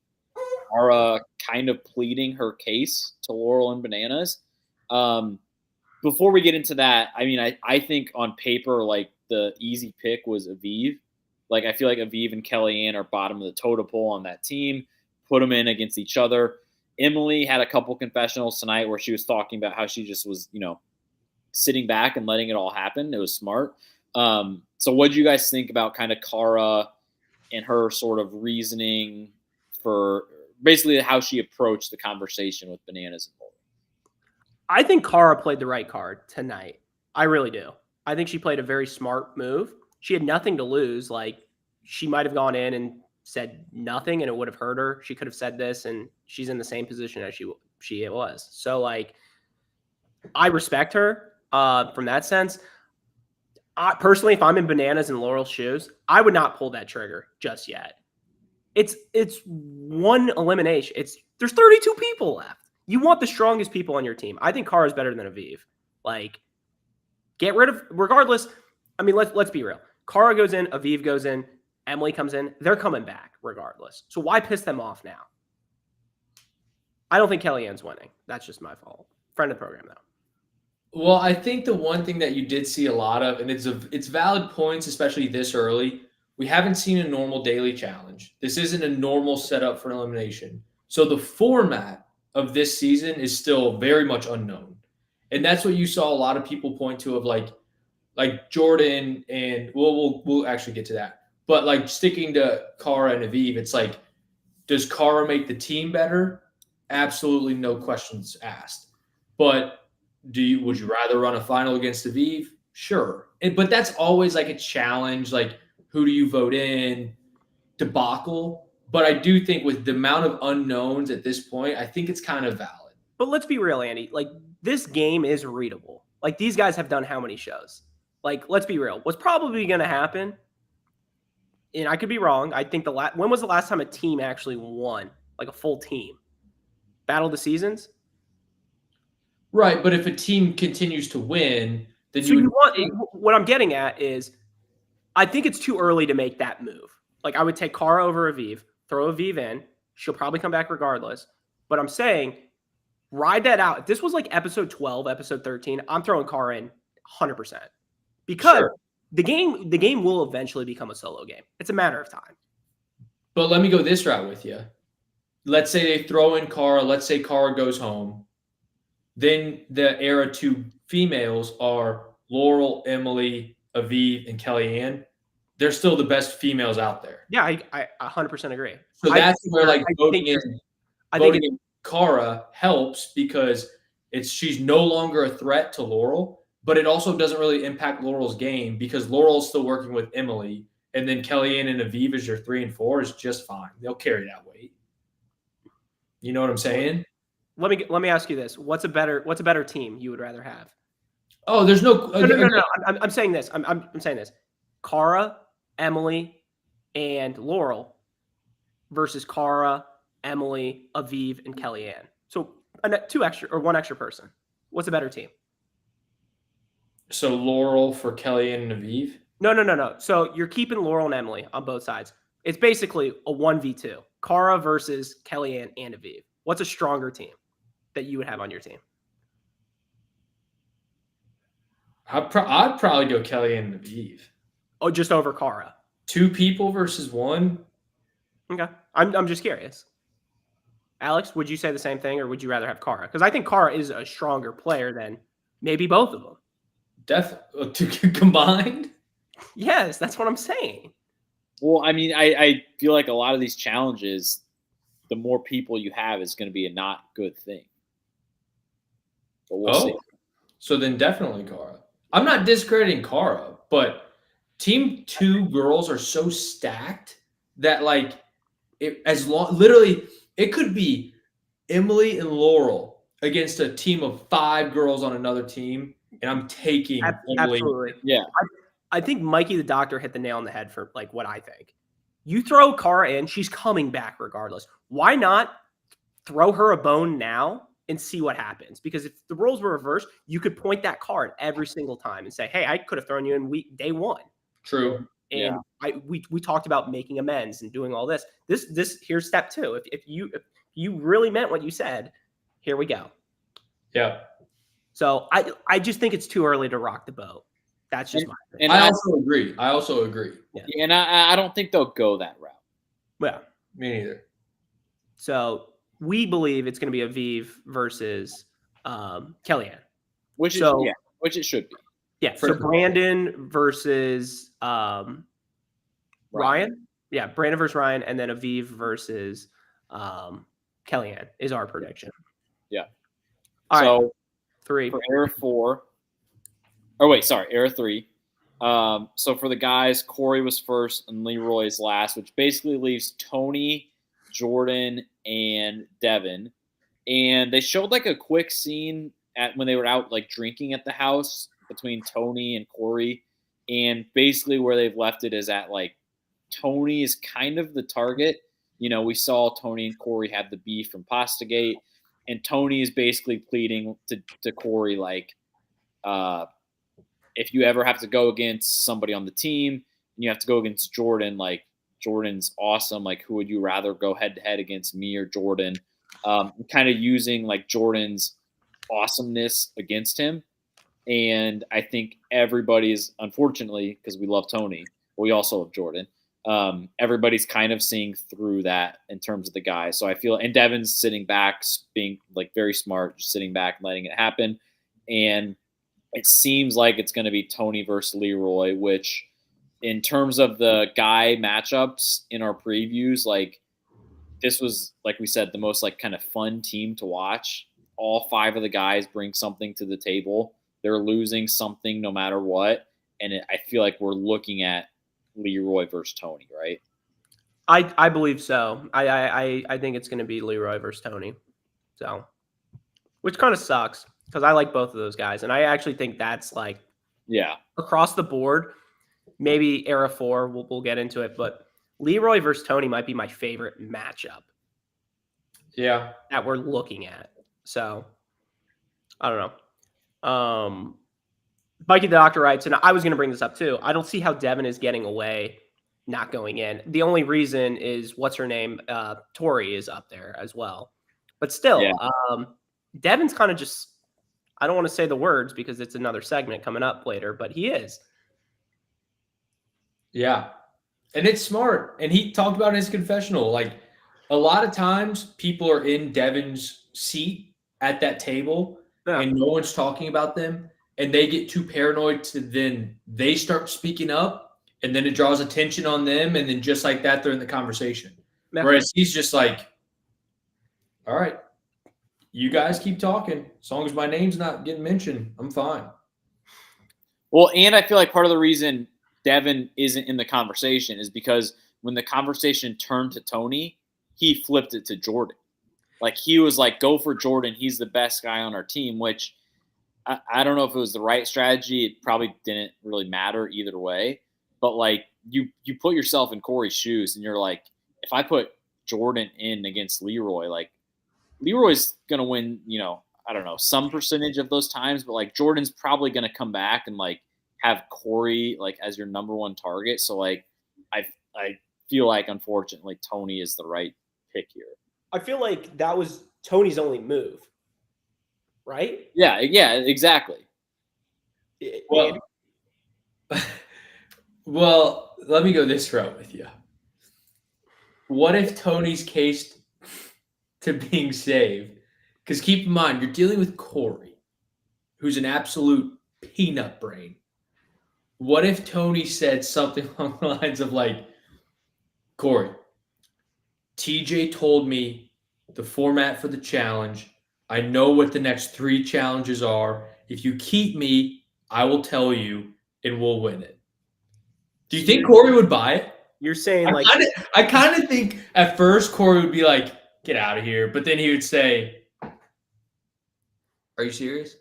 Cara kind of pleading her case to Laurel and Bananas. Before we get into that, I mean, I think on paper, like, the easy pick was Aviv. Like, I feel like Aviv and Kellyanne are bottom of the totem pole on that team. Put them in against each other. Emily had a couple confessionals tonight where she was talking about how she just was, sitting back and letting it all happen. It was smart. So what do you guys think about kind of Cara and her sort of reasoning for basically how she approached the conversation with Bananas and Laurel? I think Cara played the right card tonight. I really do. I think she played a very smart move. She had nothing to lose. Like, she might have gone in and said nothing and it would have hurt her. She could have said this and she's in the same position as she was. So, like, I respect her from that sense. Personally, if I'm in Bananas and Laurel's shoes, I would not pull that trigger just yet. It's one elimination. There's 32 people left. You want the strongest people on your team. I think Cara is better than Aviv. Like, get rid of, regardless. I mean, let's be real. Cara goes in, Aviv goes in, Emily comes in. They're coming back regardless. So why piss them off now? I don't think Kellyanne's winning. That's just my fault. Friend of the program, though. Well, I think the one thing that you did see a lot of, and it's valid points, especially this early, we haven't seen a normal daily challenge. This isn't a normal setup for an elimination. So the format of this season is still very much unknown. And that's what you saw a lot of people point to of like Jordan and we'll actually get to that. But like sticking to Cara and Aviv, it's like, does Cara make the team better? absolutely no questions asked. But would you rather run a final against Aviv? Sure. But that's always like a challenge. Like, who do you vote in? Debacle. But I do think with the amount of unknowns at this point, I think it's kind of valid. But let's be real, Andy. Like, this game is readable. Like, these guys have done how many shows? Like, let's be real. What's probably going to happen, and I could be wrong, I think when was the last time a team actually won? Like, a full team? Battle of the Seasons? Right, but if a team continues to win, then So what I'm getting at is I think it's too early to make that move. Like, I would take Kara over Aviv, throw Aviv in. She'll probably come back regardless. But I'm saying ride that out. If this was like episode 12, episode 13, I'm throwing Kara in 100%. Because the game will eventually become a solo game. It's a matter of time. But let me go this route with you. Let's say they throw in Kara. Let's say Kara goes home. Then the era 2 females are Laurel, Emily, Aviv, and Kellyanne. They're still the best females out there. Yeah, I 100% agree. So that's where like voting in Kara helps because she's no longer a threat to Laurel, but it also doesn't really impact Laurel's game because Laurel's still working with Emily, and then Kellyanne and Aviv as your 3 and 4 is just fine. They'll carry that weight. You know what I'm saying? Let me ask you this: what's a better team you would rather have? Oh, there's no. I'm saying this. I'm saying this: Kara, Emily, and Laurel versus Kara, Emily, Aviv, and Kellyanne. So one extra person. What's a better team? So Laurel for Kellyanne and Aviv? No. So you're keeping Laurel and Emily on both sides. It's basically a 1v2. Kara versus Kellyanne and Aviv. What's a stronger team that you would have on your team? I'd probably go Kellyanne and Aviv. Oh, just over Kara. 2 people versus 1? Okay. I'm just curious. Alex, would you say the same thing, or would you rather have Kara? Because I think Kara is a stronger player than maybe both of them. Definitely. Combined? Yes, that's what I'm saying. Well, I mean, I feel like a lot of these challenges, the more people you have is going to be a not good thing. But we'll see. So then definitely Kara. I'm not discrediting Kara, but Team 2 girls are so stacked that like literally it could be Emily and Laurel against a team of 5 girls on another team, and I'm taking Emily. Absolutely. Yeah. I think Mikey the doctor hit the nail on the head for like what I think. You throw Kara in, she's coming back regardless. Why not throw her a bone now and see what happens? Because if the roles were reversed, you could point that card every single time and say, "Hey, I could have thrown you in day 1." True. And we talked about making amends and doing all this. This here's step 2. If you really meant what you said, here we go. Yeah. So I just think it's too early to rock the boat. That's just my opinion. And I also agree. Yeah. And I don't think they'll go that route. Well, me neither. So we believe it's going to be Aviv versus Kellyanne. Which it should be. Yeah. So Brandon versus Ryan. Yeah, Brandon versus Ryan, and then Aviv versus Kellyanne is our prediction. Yeah. All so right. 3 for era 4. Oh wait, sorry, era 3. So for the guys, Corey was first and Leroy is last, which basically leaves Tony, Jordan, and Devin. And they showed like a quick scene when they were out like drinking at the house between Tony and Corey. And basically where they've left it is at like Tony is kind of the target. You know, we saw Tony and Corey have the beef from Pastagate, and Tony is basically pleading to Corey like, if you ever have to go against somebody on the team and you have to go against Jordan, like Jordan's awesome. Like, who would you rather go head to head against, me or Jordan? Kind of using like Jordan's awesomeness against him. And I think everybody's, unfortunately, because we love Tony, but we also love Jordan. Everybody's kind of seeing through that in terms of the guys. So I feel, and Devin's sitting back, being like very smart, just sitting back, letting it happen. And it seems like it's going to be Tony versus Leroy, which in terms of the guy matchups in our previews, like this was, like we said, the most like kind of fun team to watch. All 5 of the guys bring something to the table. They're losing something no matter what, and I feel like we're looking at Leroy versus Tony, right? I believe so. I think it's going to be Leroy versus Tony. So, which kind of sucks because I like both of those guys, and I actually think that's like Yeah. across the board. Maybe era 4, we'll get into it, but Leroy versus Tony might be my favorite matchup. Yeah, that we're looking at. So I don't know. Mikey the Doctor writes, and I was going to bring this up too. I don't see how Devin is getting away not going in. The only reason is what's her name? Tori is up there as well. But still, Yeah. Devin's kind of just, I don't want to say the words because it's another segment coming up later, but he is. Yeah. And it's smart. And he talked about in his confessional, like a lot of times people are in Devin's seat at that table and no one's talking about them. And they get too paranoid to then they start speaking up and then it draws attention on them. And then just like that, they're in the conversation. Yeah. Whereas he's just like, all right, you guys keep talking. As long as my name's not getting mentioned, I'm fine. Well, and I feel like part of the reason Devin isn't in the conversation is because when the conversation turned to Tony, he flipped it to Jordan. Like he was like, go for Jordan. He's the best guy on our team, which I don't know if it was the right strategy. It probably didn't really matter either way. But like you put yourself in Corey's shoes and you're like, if I put Jordan in against Leroy, like Leroy's going to win, I don't know, some percentage of those times, but like Jordan's probably going to come back and like have Corey like as your number 1 target. So like I feel like unfortunately Tony is the right pick here. I feel like that was Tony's only move, right? Yeah, exactly. Well, let me go this route with you. What if Tony's case to being saved? Because keep in mind, you're dealing with Corey, who's an absolute peanut brain. What if Tony said something along the lines of like, Corey, TJ told me the format for the challenge. I know what the next 3 challenges are. If you keep me, I will tell you and we'll win it. Do you think Corey would buy it? You're saying I kind of think at first Corey would be like, get out of here. But then he would say, are you serious?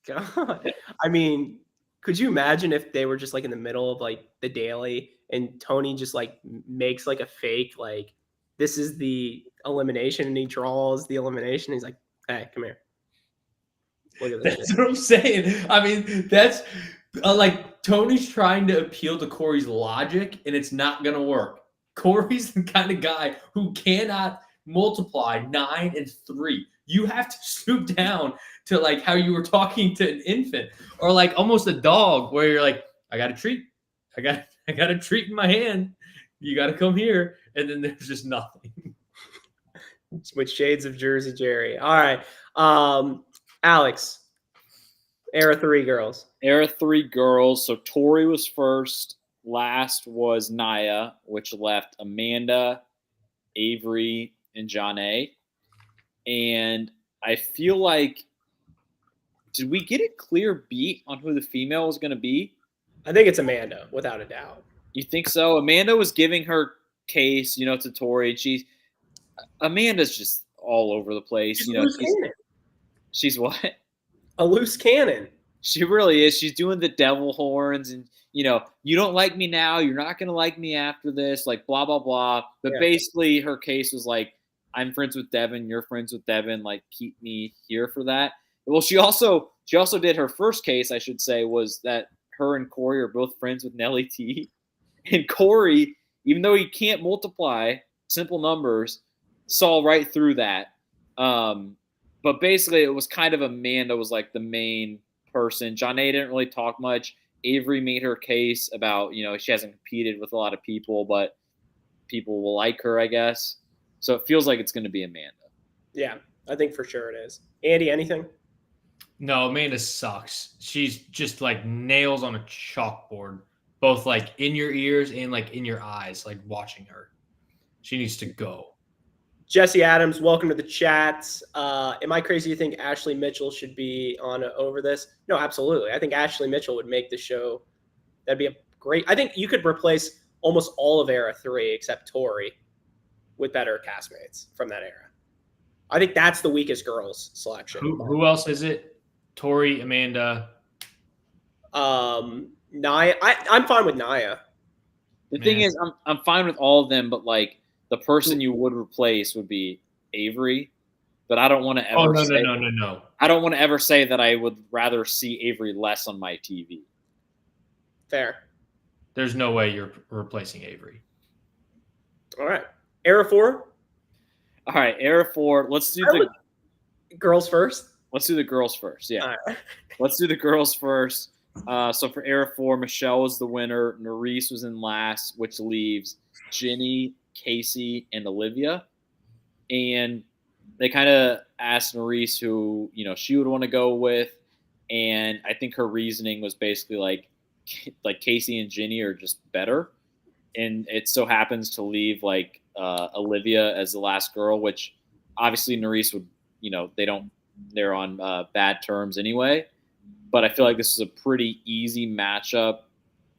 God. I mean, could you imagine if they were just like in the middle of like the daily and Tony just like makes like a fake, like this is the elimination and he draws the elimination. He's like, hey, come here. Look at this. That's what I'm saying. I mean, that's like Tony's trying to appeal to Corey's logic and it's not going to work. Corey's the kind of guy who cannot multiply 9 and 3. You have to stoop down to like how you were talking to an infant or like almost a dog where you're like, I got a treat. I got a treat in my hand. You got to come here. And then there's just nothing. With shades of Jersey Jerry. All right. Alex, era 3 girls. Era 3 girls. So Tori was first. Last was Naya, which left Amanda, Avery, and Janae. And I feel like, did we get a clear beat on who the female was going to be? I think it's Amanda, without a doubt. You think so? Amanda was giving her case, to Tori. Amanda's just all over the place. She's what? A loose cannon. She really is. She's doing the devil horns and, you don't like me now. You're not going to like me after this, like blah, blah, blah. But basically her case was like, I'm friends with Devin. You're friends with Devin. Like, keep me here for that. Well, she also did her first case, I should say, was that her and Corey are both friends with Nelly T. And Corey, even though he can't multiply simple numbers, saw right through that. But basically, it was kind of Amanda was like the main person. Janae didn't really talk much. Avery made her case about, she hasn't competed with a lot of people, but people will like her, I guess. So it feels like it's going to be Amanda. Yeah, I think for sure it is. Andy, anything? No, Amanda sucks. She's just like nails on a chalkboard, both like in your ears and like in your eyes, like watching her. She needs to go. Jesse Adams, welcome to the chat. Am I crazy to think Ashley Mitchell should be on over this? No, absolutely. I think Ashley Mitchell would make the show. That'd be a great. I think you could replace almost all of Era 3 except Tori with better castmates from that era. I think that's the weakest girls selection. Who else is it? Tori, Amanda. Naya. I'm fine with Naya. The thing is, I'm fine with all of them, but like the person you would replace would be Avery. But I don't want to ever. Oh no. I don't want to ever say that I would rather see Avery less on my TV. Fair. There's no way you're replacing Avery. All right. Era 4? All right, Era 4. Let's do the girls first. Let's do the girls first. Yeah. Right. Let's do the girls first. So for Era 4, Michelle was the winner. Nerese was in last, which leaves Ginny, Casey, and Olivia. And they kind of asked Nerese who, she would want to go with. And I think her reasoning was basically like Casey and Ginny are just better. And it so happens to leave Olivia as the last girl, which obviously Nerese would, they're on bad terms anyway. But I feel like this is a pretty easy matchup,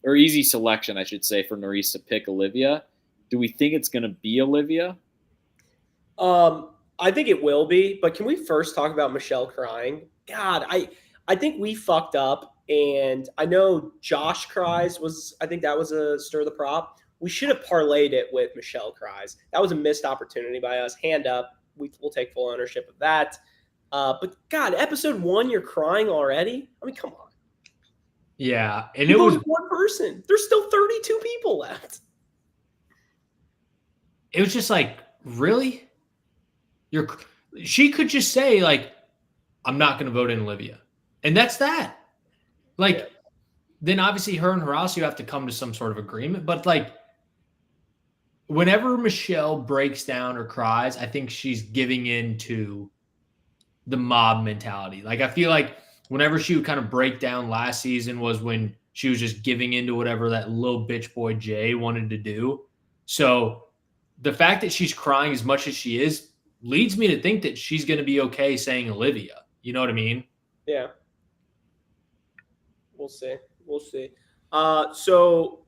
or easy selection, I should say, for Nerese to pick Olivia. Do we think it's going to be Olivia? I think it will be, but can we first talk about Michelle crying? God, I think we fucked up, and I know Josh cries I think that was a stir the prop. We should have parlayed it with Michelle cries. That was a missed opportunity by us. Hand up. We'll take full ownership of that. But God, episode 1, you're crying already? I mean, come on. Yeah, and it was one person. There's still 32 people left. It was just like, really? She could just say like, I'm not going to vote in Olivia, and that's that. Like, then obviously her and Horacio have to come to some sort of agreement. But like, whenever Michelle breaks down or cries, I think she's giving in to the mob mentality. Like, I feel like whenever she would kind of break down last season was when she was just giving into whatever that little bitch boy Jay wanted to do. So the fact that she's crying as much as she is leads me to think that she's going to be okay saying Olivia. You know what I mean? Yeah. We'll see. So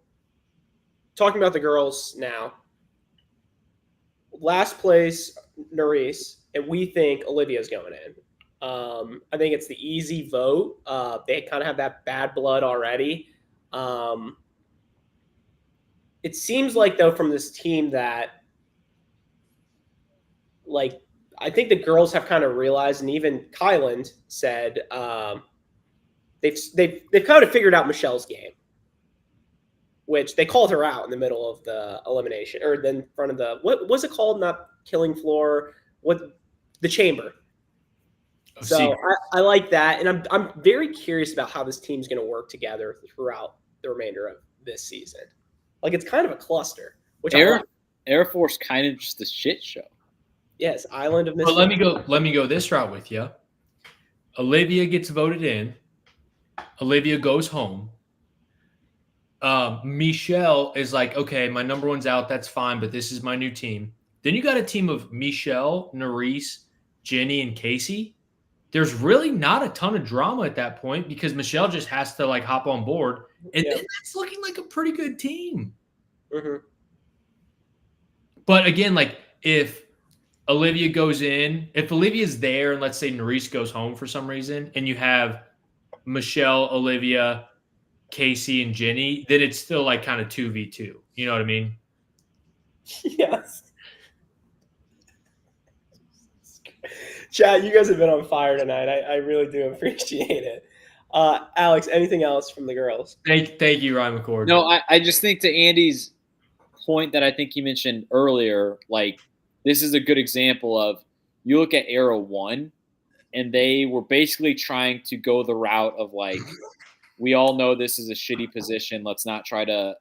talking about the girls now. Last place, Nerese, and we think Olivia's going in. I think it's the easy vote. They kind of have that bad blood already. It seems like, though, from this team that, like, I think the girls have kind of realized, and even Kyland said they've kind of figured out Michelle's game, which they called her out in the middle of the elimination, or in front of the, what was it called? Not killing floor, the chamber. So I like that, and I'm very curious about how this team's going to work together throughout the remainder of this season. Like, it's kind of a cluster. Which Air Force kind of just a shit show. Yes, Island of But let me go this route with you. Olivia gets voted in. Olivia goes home. Michelle is like, okay, my number one's out. That's fine, but this is my new team. Then you got a team of Michelle, Nerese, Jenny, and Casey. There's really not a ton of drama at that point because Michelle just has to like hop on board. And then that's looking like a pretty good team. Mm-hmm. But again, like if Olivia goes in, if Olivia's there and let's say Nerese goes home for some reason and you have Michelle, Olivia, Casey, and Jenny, then it's still like kind of 2v2. You know what I mean? Yes. Chat, you guys have been on fire tonight. I really do appreciate it. Alex, anything else from the girls? Thank you, Ryan McCord. No, I just think to Andy's point that I think you mentioned earlier, like this is a good example of you look at Era 1 and they were basically trying to go the route of like, we all know this is a shitty position. Let's try to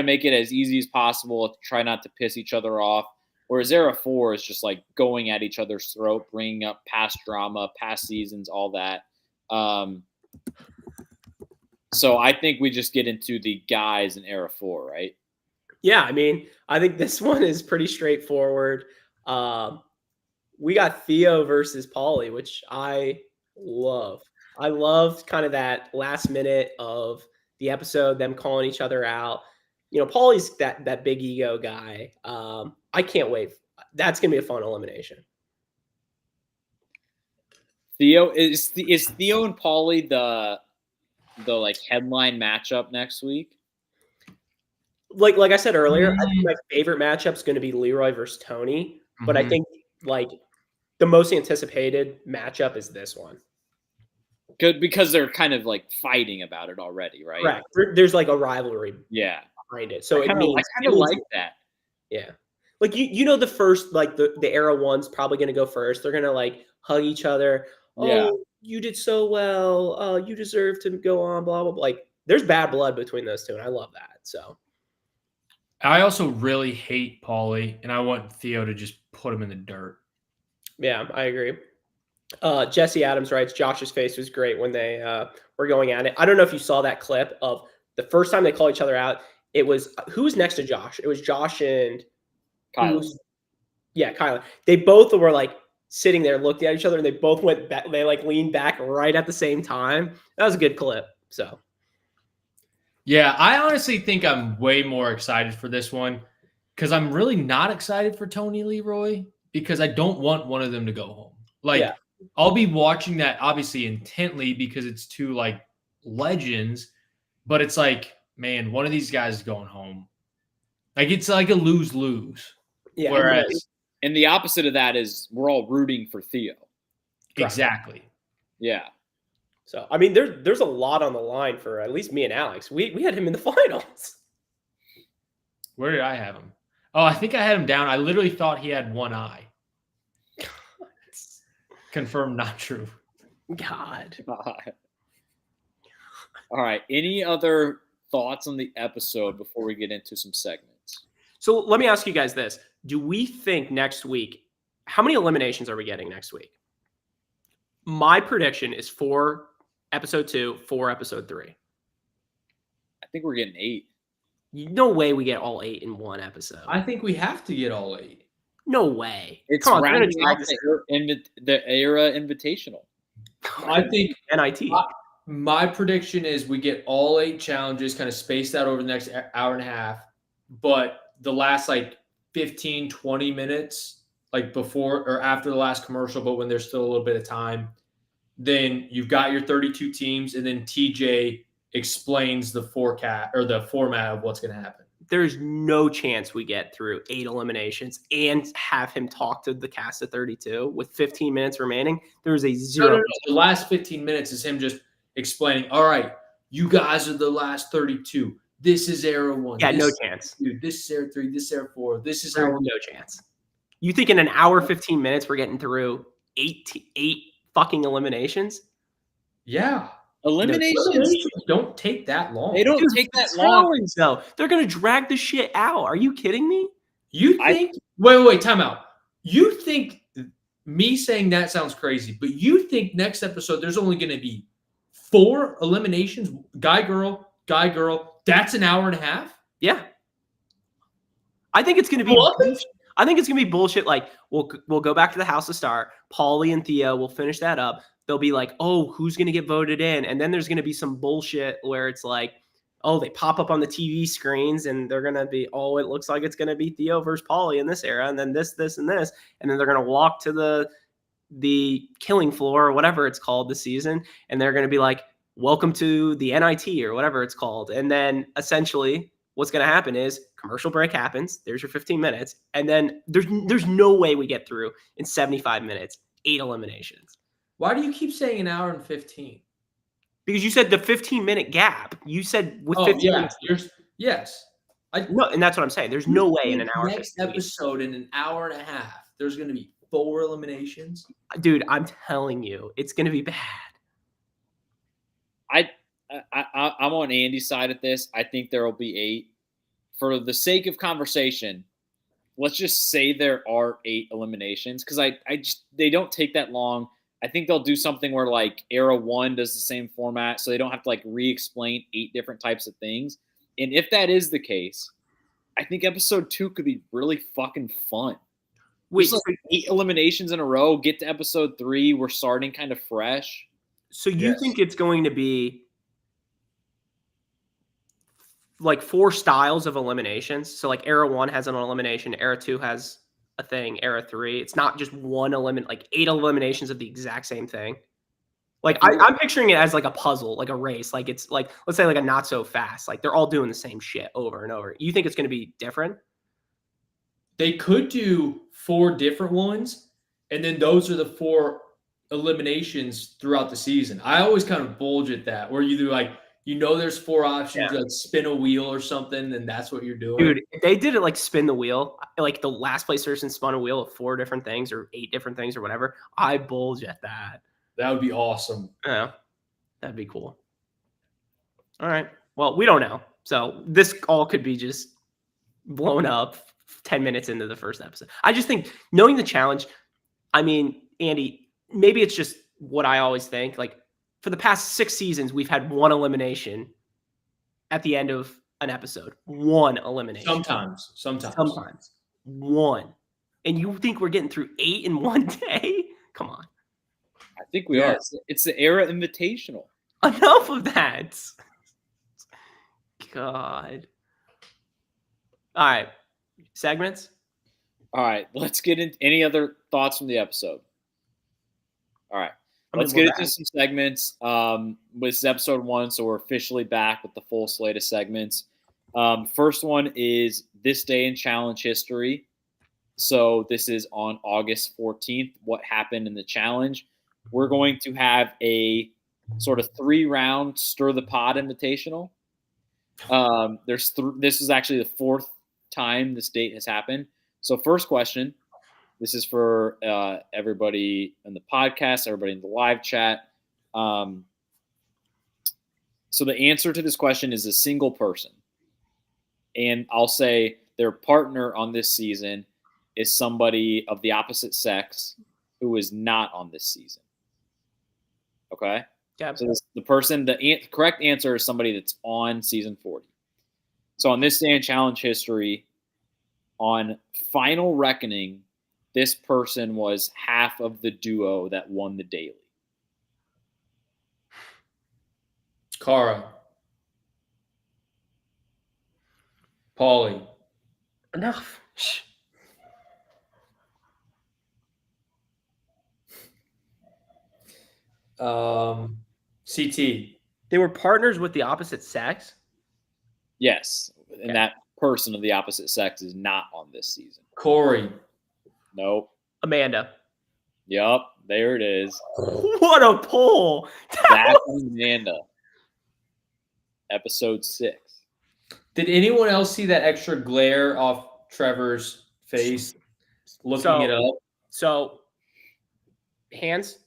make it as easy as possible. Let's try not to piss each other off. Whereas Era 4 is just like going at each other's throat, bringing up past drama, past seasons, all that. So I think we just get into the guys in Era 4, right? Yeah, I mean, I think this one is pretty straightforward. We got Theo versus Paulie, which I love. I love kind of that last minute of the episode, them calling each other out. Paulie's that big ego guy. I can't wait. That's gonna be a fun elimination. Theo is Theo and Paulie the like headline matchup next week? Like I said earlier, I think my favorite matchup is going to be Leroy versus Tony, but I think like the most anticipated matchup is this one. Good, because they're kind of like fighting about it already, right? Correct. There's like a rivalry Yeah. behind it, so I kind of like that. Yeah, like the first like the era one's probably going to go first. They're going to like hug each other. Yeah. Oh, you did so well. You deserve to go on. Blah blah blah. Like there's bad blood between those two, and I love that. So. I also really hate Paulie, and I want Theo to just put him in the dirt. Yeah, I agree. Jesse Adams writes, Josh's face was great when they were going at it. I don't know if you saw that clip of the first time they call each other out. It was who was next to Josh? It was Josh and Kyler. Kyler. They both were like sitting there, looked at each other, and they both went back. They like leaned back right at the same time. That was a good clip. So. Yeah, I honestly think I'm way more excited for this one because I'm really not excited for Tony Leroy because I don't want one of them to go home. Like, I'll be watching that obviously intently because it's two like legends, but it's like, man, one of these guys is going home. Like, it's like a lose-lose. Yeah. Whereas, and the opposite of that is we're all rooting for Theo. Exactly. Yeah. So, I mean, there's a lot on the line for at least me and Alex. We had him in the finals. Where did I have him? Oh, I think I had him down. I literally thought he had one eye. Confirmed not true. God. All right. Any other thoughts on the episode before we get into some segments? So let me ask you guys this. Do we think next week, how many eliminations are we getting next week? My prediction is 4 episode 2, 4 episode 3. I think we're getting 8. No way we get all 8 in one episode. I think we have to get all 8. No way. It's Come on, rounding out the era invitational. I think NIT. My prediction is we get all 8 challenges kind of spaced out over the next hour and a half, but the last like 15, 20 minutes, like before or after the last commercial, but when there's still a little bit of time, then you've got your 32 teams, and then TJ explains the forecast or the format of what's going to happen. There's no chance we get through 8 eliminations and have him talk to the cast of 32 with 15 minutes remaining. There's a 0. No. The last 15 minutes is him just explaining, all right, you guys are the last 32. This is era 1. Yeah, this no chance. 2, this is era 3. This is era 4. This is There's how no chance. You think in an hour, 15 minutes, we're getting through 8 fucking eliminations? Yeah. Eliminations don't take that long. They don't take that long. Though. They're going to drag the shit out. Are you kidding me? You think wait, time out. You think me saying that sounds crazy, but you think next episode there's only going to be 4 eliminations, guy girl, that's an hour and a half? Yeah. I think it's going to be I think it's going to be bullshit. Like we'll go back to the house to start. Paulie and Theo will finish that up. They'll be like, oh, who's going to get voted in? And then there's going to be some bullshit where it's like, oh, they pop up on the TV screens and they're going to be, oh, it looks like it's going to be Theo versus Paulie in this era. And then this, and this. And then they're going to walk to the killing floor or whatever it's called this season. And they're going to be like, welcome to the NIT or whatever it's called. And then essentially what's going to happen is commercial break happens. There's your 15 minutes. And then there's no way we get through in 75 minutes, 8 eliminations. Why do you keep saying an hour and 15? Because you said the 15-minute gap. You said with 15 minutes. Yes. No, and that's what I'm saying. There's no way in an hour. Next episode in an hour and a half, there's going to be 4 eliminations. Dude, I'm telling you, it's going to be bad. I'm on Andy's side of this. I think there will be 8. For the sake of conversation, let's just say there are 8 eliminations because they don't take that long. I think they'll do something where like era 1 does the same format, so they don't have to like re-explain 8 different types of things. And if that is the case, I think episode 2 could be really fucking fun. Wait, Just like 8 eliminations in a row. Get to episode 3. We're starting kind of fresh. so you Yes. think it's going to be like 4 styles of eliminations? So like era 1 has an elimination, era 2 has a thing, era 3. It's not just one like 8 eliminations of the exact same thing. Like I'm picturing it as like a puzzle, like a race. Like it's like, let's say like a not so fast. Like they're all doing the same shit over and over. You think it's going to be different? They could do 4 different ones, and then those are the 4 eliminations throughout the season. I always kind of bulge at that, where you do like, there's 4 options, like spin a wheel or something, and that's what you're doing. Dude, if they did it like spin the wheel, like the last place person spun a wheel of 4 different things or 8 different things or whatever, I bulge at that. That would be awesome. Yeah, that'd be cool. All right. Well, we don't know. So this all could be just blown up 10 minutes into the first episode. I just think knowing the challenge, I mean, Andy, maybe it's just what I always think. Like for the past 6 seasons, we've had 1 elimination at the end of an episode. 1 elimination. Sometimes. 1. And you think we're getting through 8 in 1 day? Come on. I think we are. It's the era invitational. Enough of that. God. All right. Segments? All right. Let's get into any other thoughts from the episode. All right. Let's get into some segments. This is episode 1, so we're officially back with the full slate of segments. First one is This Day in Challenge History. So this is on August 14th. What happened in the challenge? We're going to have a sort of 3-round Stir the Pot invitational. This is actually the 4th time this date has happened. So first question, this is for everybody in the podcast, everybody in the live chat. So the answer to this question is a single person. And I'll say their partner on this season is somebody of the opposite sex who is not on this season. Okay? Yeah. So the correct answer is somebody that's on season 40. So on This Day in Challenge History, on Final Reckoning, this person was half of the duo that won the daily. Cara. Paulie. Enough. Shh. CT. They were partners with the opposite sex? Yes. And that person of the opposite sex is not on this season. Corey. Nope. Amanda. Yup. There it is. What a pull. That's Amanda. Episode 6. Did anyone else see that extra glare off Trevor's face looking it up? So, hands.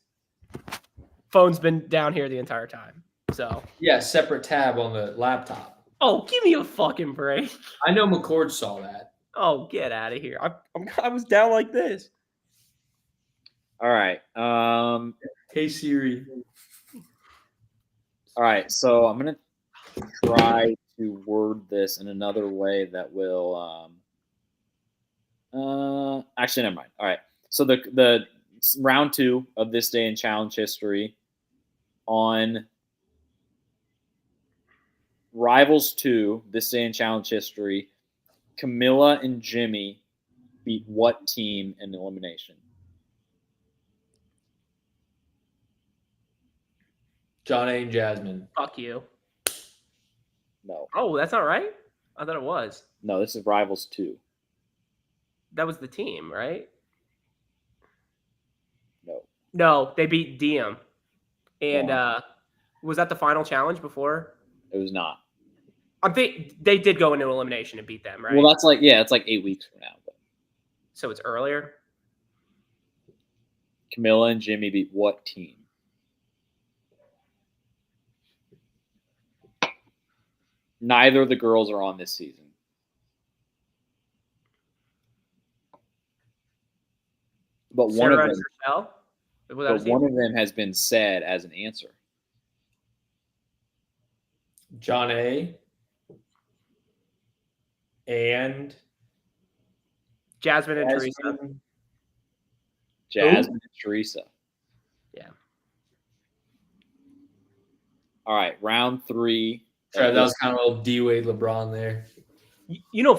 Phone's been down here the entire time. So yeah, separate tab on the laptop. Oh, give me a fucking break. I know McCord saw that. Oh, get out of here. I was down like this. All right. Hey, Siri. All right. So I'm going to try to word this in another way that will actually, never mind. All right. So the round 2 of This Day in Challenge History on Rivals 2, This Day in Challenge History, Camilla and Jimmy beat what team in elimination? John A. and Jasmine. Fuck you. No. Oh, that's not right? I thought it was. No, this is Rivals 2. That was the team, right? No. No, they beat Diem. And Yeah. Was that the final challenge before? It was not. I think they did go into elimination and beat them, right? Well, that's like, yeah, it's like 8 weeks from now. But So it's earlier? Camilla and Jimmy beat what team? Neither of the girls are on this season. But one Sarah of and them, Rochelle? Was that a but team? one of them has been said as an answer. John A. and Jasmine and Teresa. Jasmine and Teresa. Yeah. All right, round 3. Trev, that was kind of a little D-Wade LeBron there.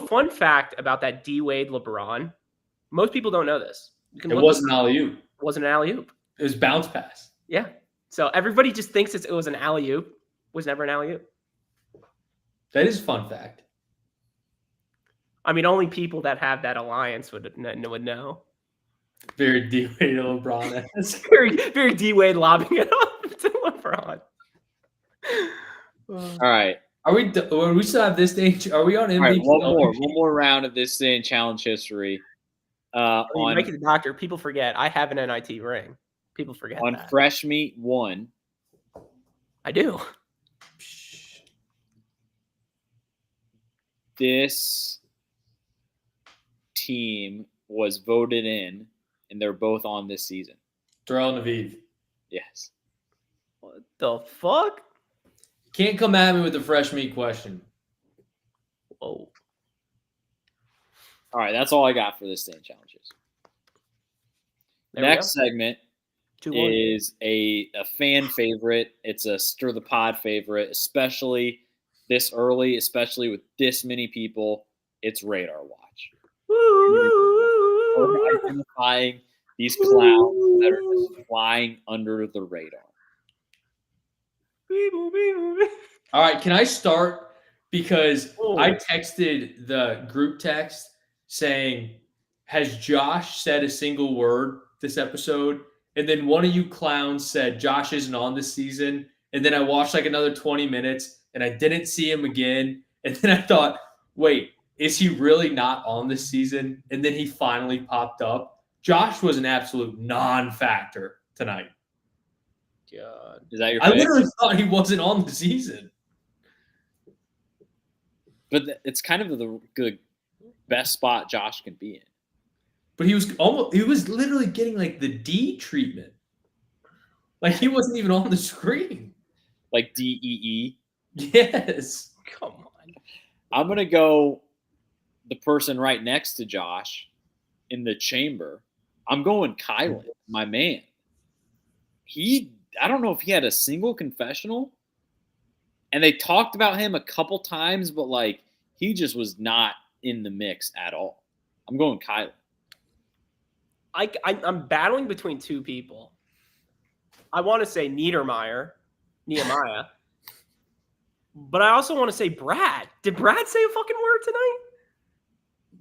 Fun fact about that D-Wade LeBron. Most people don't know this. It wasn't an alley-oop. It wasn't an alley-oop. It was bounce pass. Yeah. So everybody just thinks it was an alley-oop. It was never an alley-oop. That is a fun fact. I mean, only people that have that alliance would know. Very D-Wade LeBron. very, very D-Wade lobbing it up to LeBron. All right. Are we still have this stage? Are we on MVP? All right, one more round of this day in challenge history. Mikey the Doctor, people forget I have an NIT ring. People forget on that. Fresh Meat 1. I do. This team was voted in, and they're both on this season. Darrell and Aviv. Yes. What the fuck? Can't come at me with a fresh meat question. Whoa. All right, that's all I got for this day in challenges. Next segment is a fan favorite. It's a Stir the Pod favorite, especially this early, especially with this many people. It's Radar Watch. We're identifying these clowns that are just flying under the radar. All right, can I start? Because I texted the group text saying, has Josh said a single word this episode? And then one of you clowns said Josh isn't on this season. And then I watched like another 20 minutes and I didn't see him again. And then I thought, wait, is he really not on this season? And then he finally popped up. Josh was an absolute non-factor tonight. God. Is that your I pick? literally thought he wasn't on the season. But it's kind of the best spot Josh can be in. But he was literally getting like the D treatment. Like he wasn't even on the screen. Like DEE. Yes. Come on. I'm going to go the person right next to Josh in the chamber. I'm going Kylan, my man. I don't know if he had a single confessional. And they talked about him a couple times, but like he just was not in the mix at all. I'm going Kylan. I'm battling between two people. I want to say Nehemiah, but I also want to say Brad. Did Brad say a fucking word tonight?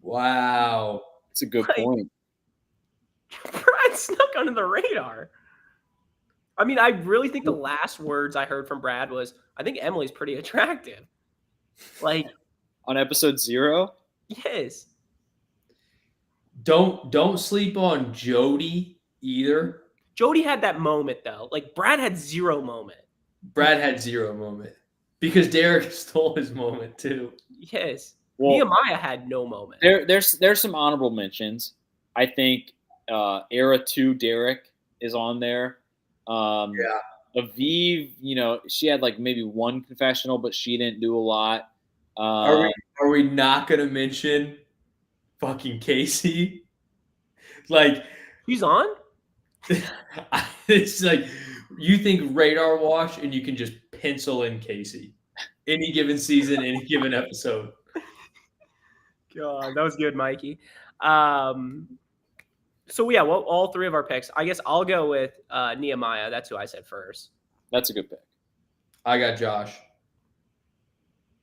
Wow. That's a good point. Brad snuck under the radar. I mean, I really think the last words I heard from Brad was, I think Emily's pretty attractive. Like on episode 0? Yes. Don't sleep on Jody either. Jody had that moment though. Like Brad had zero moment. Brad had zero moment because Derek stole his moment too. Yes. Well, Nehemiah had no moment. There's some honorable mentions. I think Era 2 Derek is on there. Yeah. Aviv, she had like maybe one confessional, but she didn't do a lot. Are we not gonna mention fucking Casey? Like he's on? It's like you think Radar Watch and you can just pencil in Casey. Any given season, any given episode. God, that was good, Mikey. So yeah, well, all three of our picks. I guess I'll go with Nehemiah. That's who I said first. That's a good pick. I got Josh.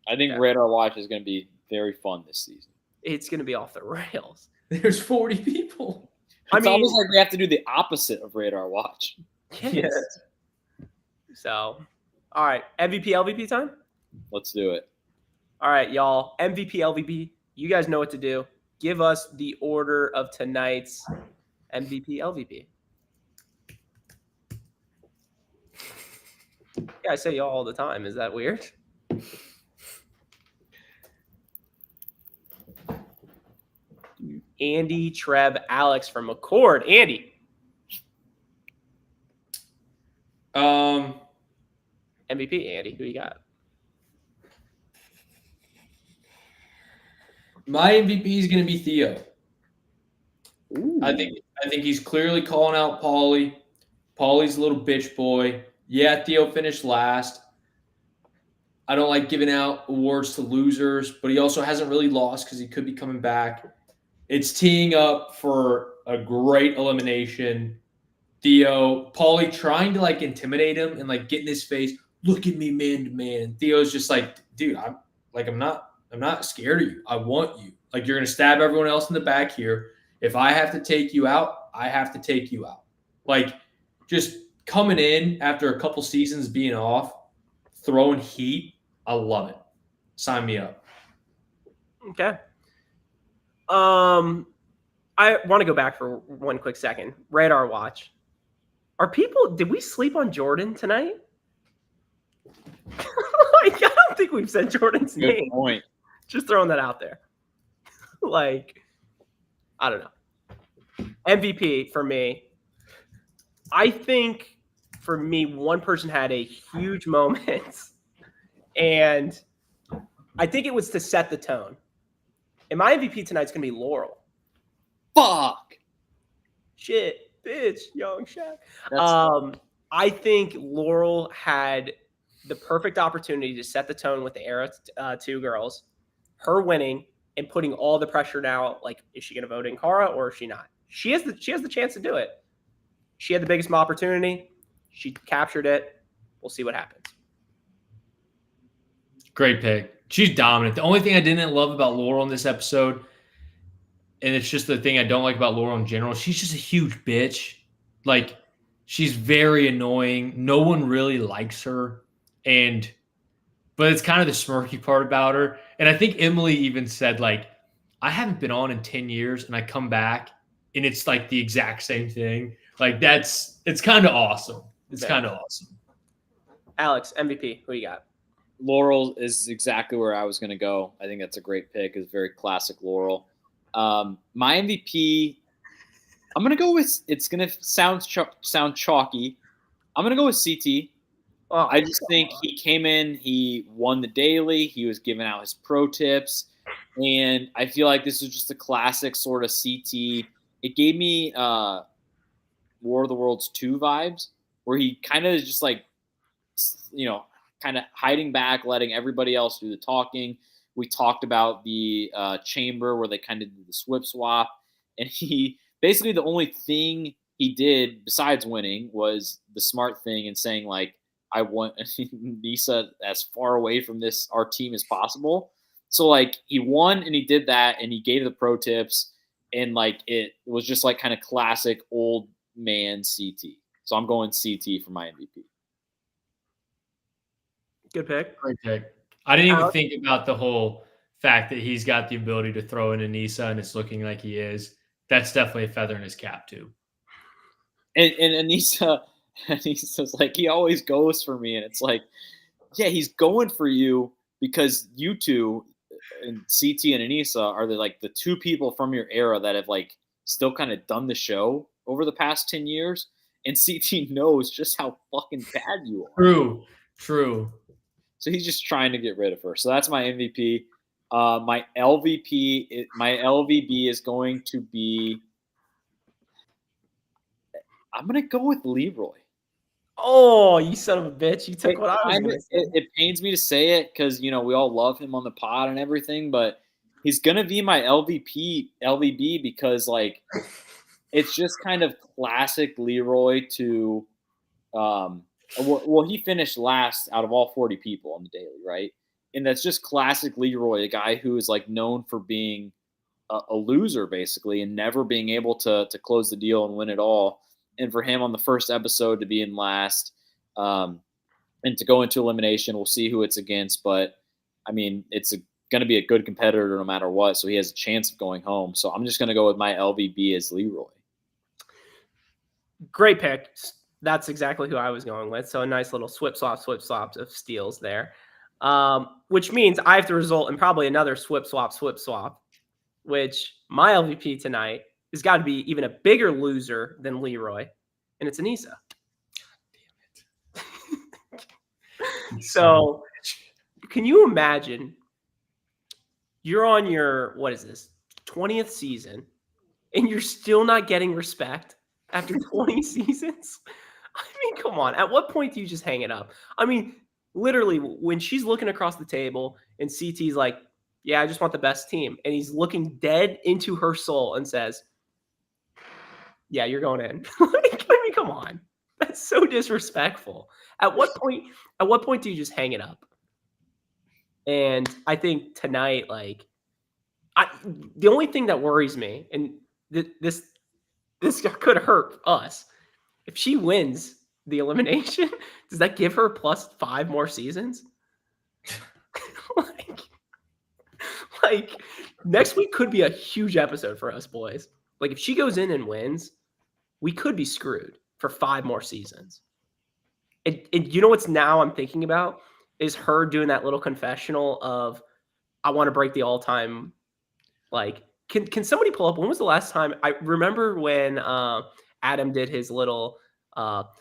I think Radar Watch is going to be very fun this season. It's going to be off the rails. There's 40 people. It's almost like we have to do the opposite of Radar Watch. Yes. So, all right, MVP, LVP time? Let's do it. All right, y'all. MVP, LVP. You guys know what to do. Give us the order of tonight's MVP, LVP. Yeah, I say y'all all the time. Is that weird? Andy, Trev, Alex from McCord. Andy. MVP, Andy. Who you got? My MVP is going to be Theo. Ooh. I think I think he's clearly calling out Paulie. Paulie's a little bitch boy. Yeah, Theo finished last. I don't like giving out awards to losers, but he also hasn't really lost because he could be coming back. It's teeing up for a great elimination. Theo, Paulie trying to like intimidate him and like get in his face. Look at me, man to man. Theo's just like, dude, I'm not scared of you. I want you. Like you're gonna stab everyone else in the back here. If I have to take you out, I have to take you out. Like just coming in after a couple seasons being off, throwing heat. I love it. Sign me up. Okay. I want to go back for one quick second. Radar watch. Did we sleep on Jordan tonight? Like, I don't think we've said Jordan's Good name. point. Just throwing that out there. Like, I don't know. MVP for me. I think for me, one person had a huge moment, and I think it was to set the tone. And my MVP tonight's going to be Laurel. Fuck. Shit, bitch, young Shaq. I think Laurel had the perfect opportunity to set the tone with the Era 2 girls. Her winning and putting all the pressure now. Like, is she going to vote in Cara or is she not? She has the chance to do it. She had the biggest opportunity. She captured it. We'll see what happens. Great pick. She's dominant. The only thing I didn't love about Laurel in this episode, and it's just the thing I don't like about Laurel in general, she's just a huge bitch. Like, she's very annoying. No one really likes her. But it's kind of the smirky part about her. And I think Emily even said, like, I haven't been on in 10 years and I come back and it's like the exact same thing. Like it's kind of awesome. It's kind of awesome. Alex, MVP, who you got? Laurel is exactly where I was going to go. I think that's a great pick. It's very classic Laurel. My MVP, I'm going to go with, it's going to sound chalky. I'm going to go with CT. Oh, I just think he came in, he won the daily, he was giving out his pro tips, and I feel like this was just a classic sort of CT. It gave me War of the Worlds 2 vibes, where he kind of is just like, kind of hiding back, letting everybody else do the talking. We talked about the chamber where they kind of did the swip swap, and he basically the only thing he did besides winning was the smart thing and saying like, I want Nisa as far away from our team as possible. So like he won and he did that and he gave the pro tips and like it was just like kind of classic old man CT. So I'm going CT for my MVP. good pick. Great pick. I didn't even think about the whole fact that he's got the ability to throw in Anissa and it's looking like he is. That's definitely a feather in his cap too. And Anissa, he's like, he always goes for me. And it's like, yeah, he's going for you because you two, and CT and Anissa, are the two people from your era that have like still kind of done the show over the past 10 years. And CT knows just how fucking bad you are. True. So he's just trying to get rid of her. So that's my MVP. My LVB is going to be, I'm going to go with Leroy. Oh, you son of a bitch. You took what I was going to say. It pains me to say it because, we all love him on the pod and everything, but he's going to be my LVB because, like, it's just kind of classic Leroy to he finished last out of all 40 people on the daily, right? And that's just classic Leroy, a guy who is, like, known for being a loser, basically, and never being able to close the deal and win it all. And for him on the first episode to be in last and to go into elimination, we'll see who it's against. But, I mean, it's going to be a good competitor no matter what, so he has a chance of going home. So I'm just going to go with my LVB as Leroy. Great pick. That's exactly who I was going with. So a nice little swip swap of steals there, which means I have to result in probably another swip swap, which my LVP tonight has got to be even a bigger loser than Leroy, and it's Anissa. So can you imagine you're on your, 20th season, and you're still not getting respect after 20 seasons. I mean, come on. At what point do you just hang it up? I mean, literally, when she's looking across the table and CT's like, yeah, I just want the best team. And he's looking dead into her soul and says, yeah, you're going in. Like, I mean, come on. That's so disrespectful. At what point do you just hang it up? And I think tonight, like, the only thing that worries me, and this could hurt us, if she wins the elimination, does that give her plus 5 more seasons? like next week could be a huge episode for us boys. Like if she goes in and wins, we could be screwed for 5 more seasons. And you know what's now I'm thinking about is her doing that little confessional of, I want to break the all-time, like, can somebody pull up, when was the last time, I remember when Adam did his little wop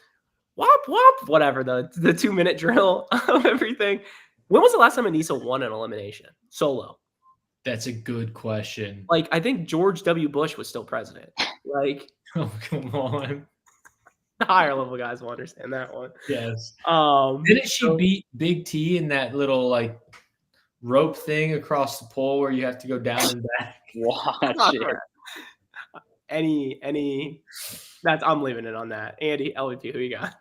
wop, whatever, the 2-minute drill of everything. When was the last time Anissa won an elimination solo? That's a good question. Like, I think George W. Bush was still president. Like, Oh, come on. the higher level guys will understand that one. Yes. Didn't she beat Big T in that little like rope thing across the pole where you have to go down and back? Watch it. Any that's, I'm leaving it on that. Andy, LVP, who you got?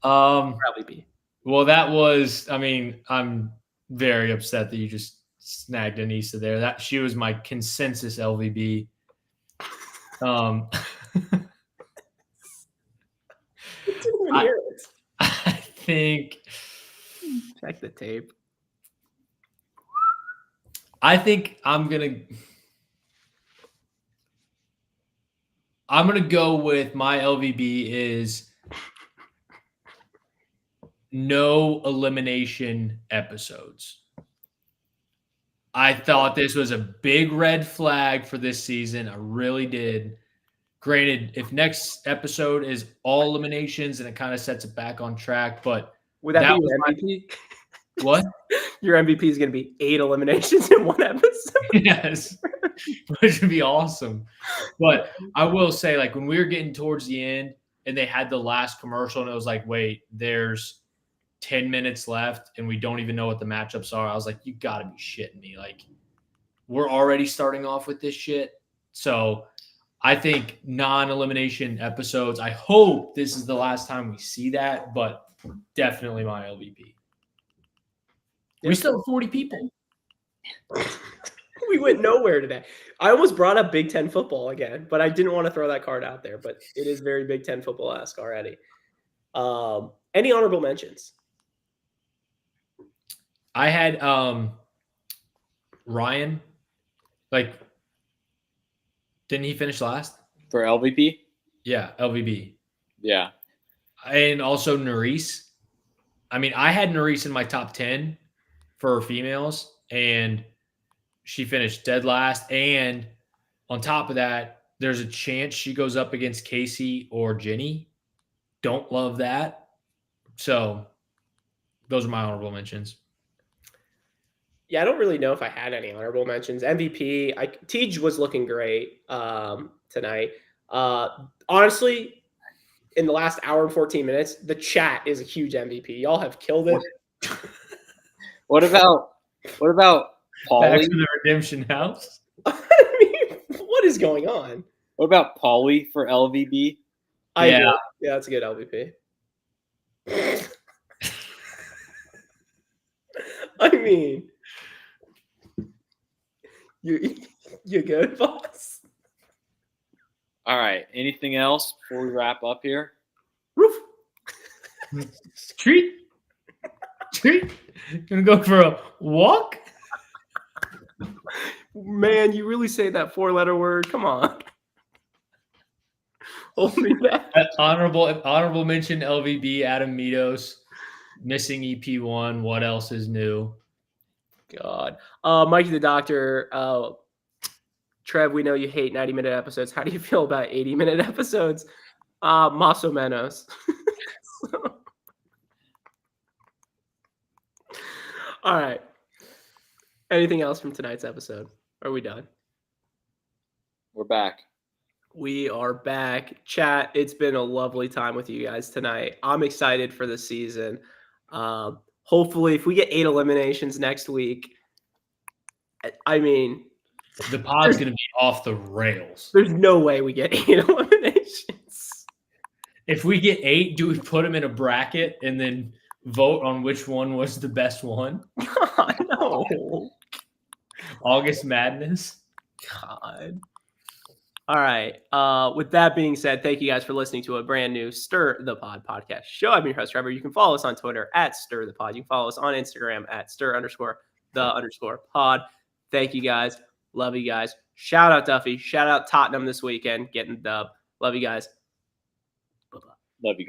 LVP. Well, that was, I mean, I'm very upset that you just snagged Anissa there. That she was my consensus LVB. I think, check the tape. I think I'm gonna go with my LVB is no elimination episodes. I thought this was a big red flag for this season. I really did. Granted, if next episode is all eliminations, and it kind of sets it back on track, but would that be your MVP? What? Your MVP is going to be 8 eliminations in one episode. Yes, which would be awesome. But I will say, like, when we were getting towards the end and they had the last commercial and it was like, wait, there's 10 minutes left and we don't even know what the matchups are. I was like, you got to be shitting me. Like, we're already starting off with this shit. So I think non-elimination episodes, I hope this is the last time we see that, but definitely my LVP. We still have 40 people. We went nowhere today. I almost brought up Big Ten football again, but I didn't want to throw that card out there. But it is very Big Ten football-esque already. Any honorable mentions? I had Ryan. Like, didn't he finish last? For LVP? Yeah, LVB. Yeah. And also Nerys. I mean, I had Nerys in my top 10 for females, and she finished dead last. And on top of that, there's a chance she goes up against Casey or Jenny. Don't love that. So those are my honorable mentions. Yeah, I don't really know if I had any honorable mentions. MVP, Tej was looking great tonight. Honestly, in the last hour and 14 minutes, the chat is a huge MVP. Y'all have killed it. What about Paulie? Back to the Redemption House. I mean, what is going on? What about Paulie for LVB? Yeah, that's a good LVP. I mean, you good, boss? All right. Anything else before we wrap up here? Roof. Treat. Gonna go for a walk? Man, you really say that 4-letter word? Come on. Hold me back. Honorable mention LVB, Adam Mitos, missing EP1. What else is new? God. Mikey the Doctor, Trev, we know you hate 90-minute episodes. How do you feel about 80-minute episodes? Más o menos. All right. Anything else from tonight's episode? Are we done? We're back. We are back. Chat, it's been a lovely time with you guys tonight. I'm excited for the season. Hopefully, if we get 8 eliminations next week, I mean, The pod's going to be off the rails. there's no way we get 8 eliminations. If we get 8, do we put them in a bracket and then vote on which one was the best one? God, no. August Madness. God. All right. With that being said, thank you guys for listening to a brand new Stir the Pod podcast show. I'm your host, Trevor. You can follow us on Twitter at Stir the Pod. You can follow us on Instagram at Stir_the_pod. Thank you guys. Love you guys. Shout out Duffy. Shout out Tottenham this weekend, getting the dub. Love you guys. Bye-bye. Love you guys.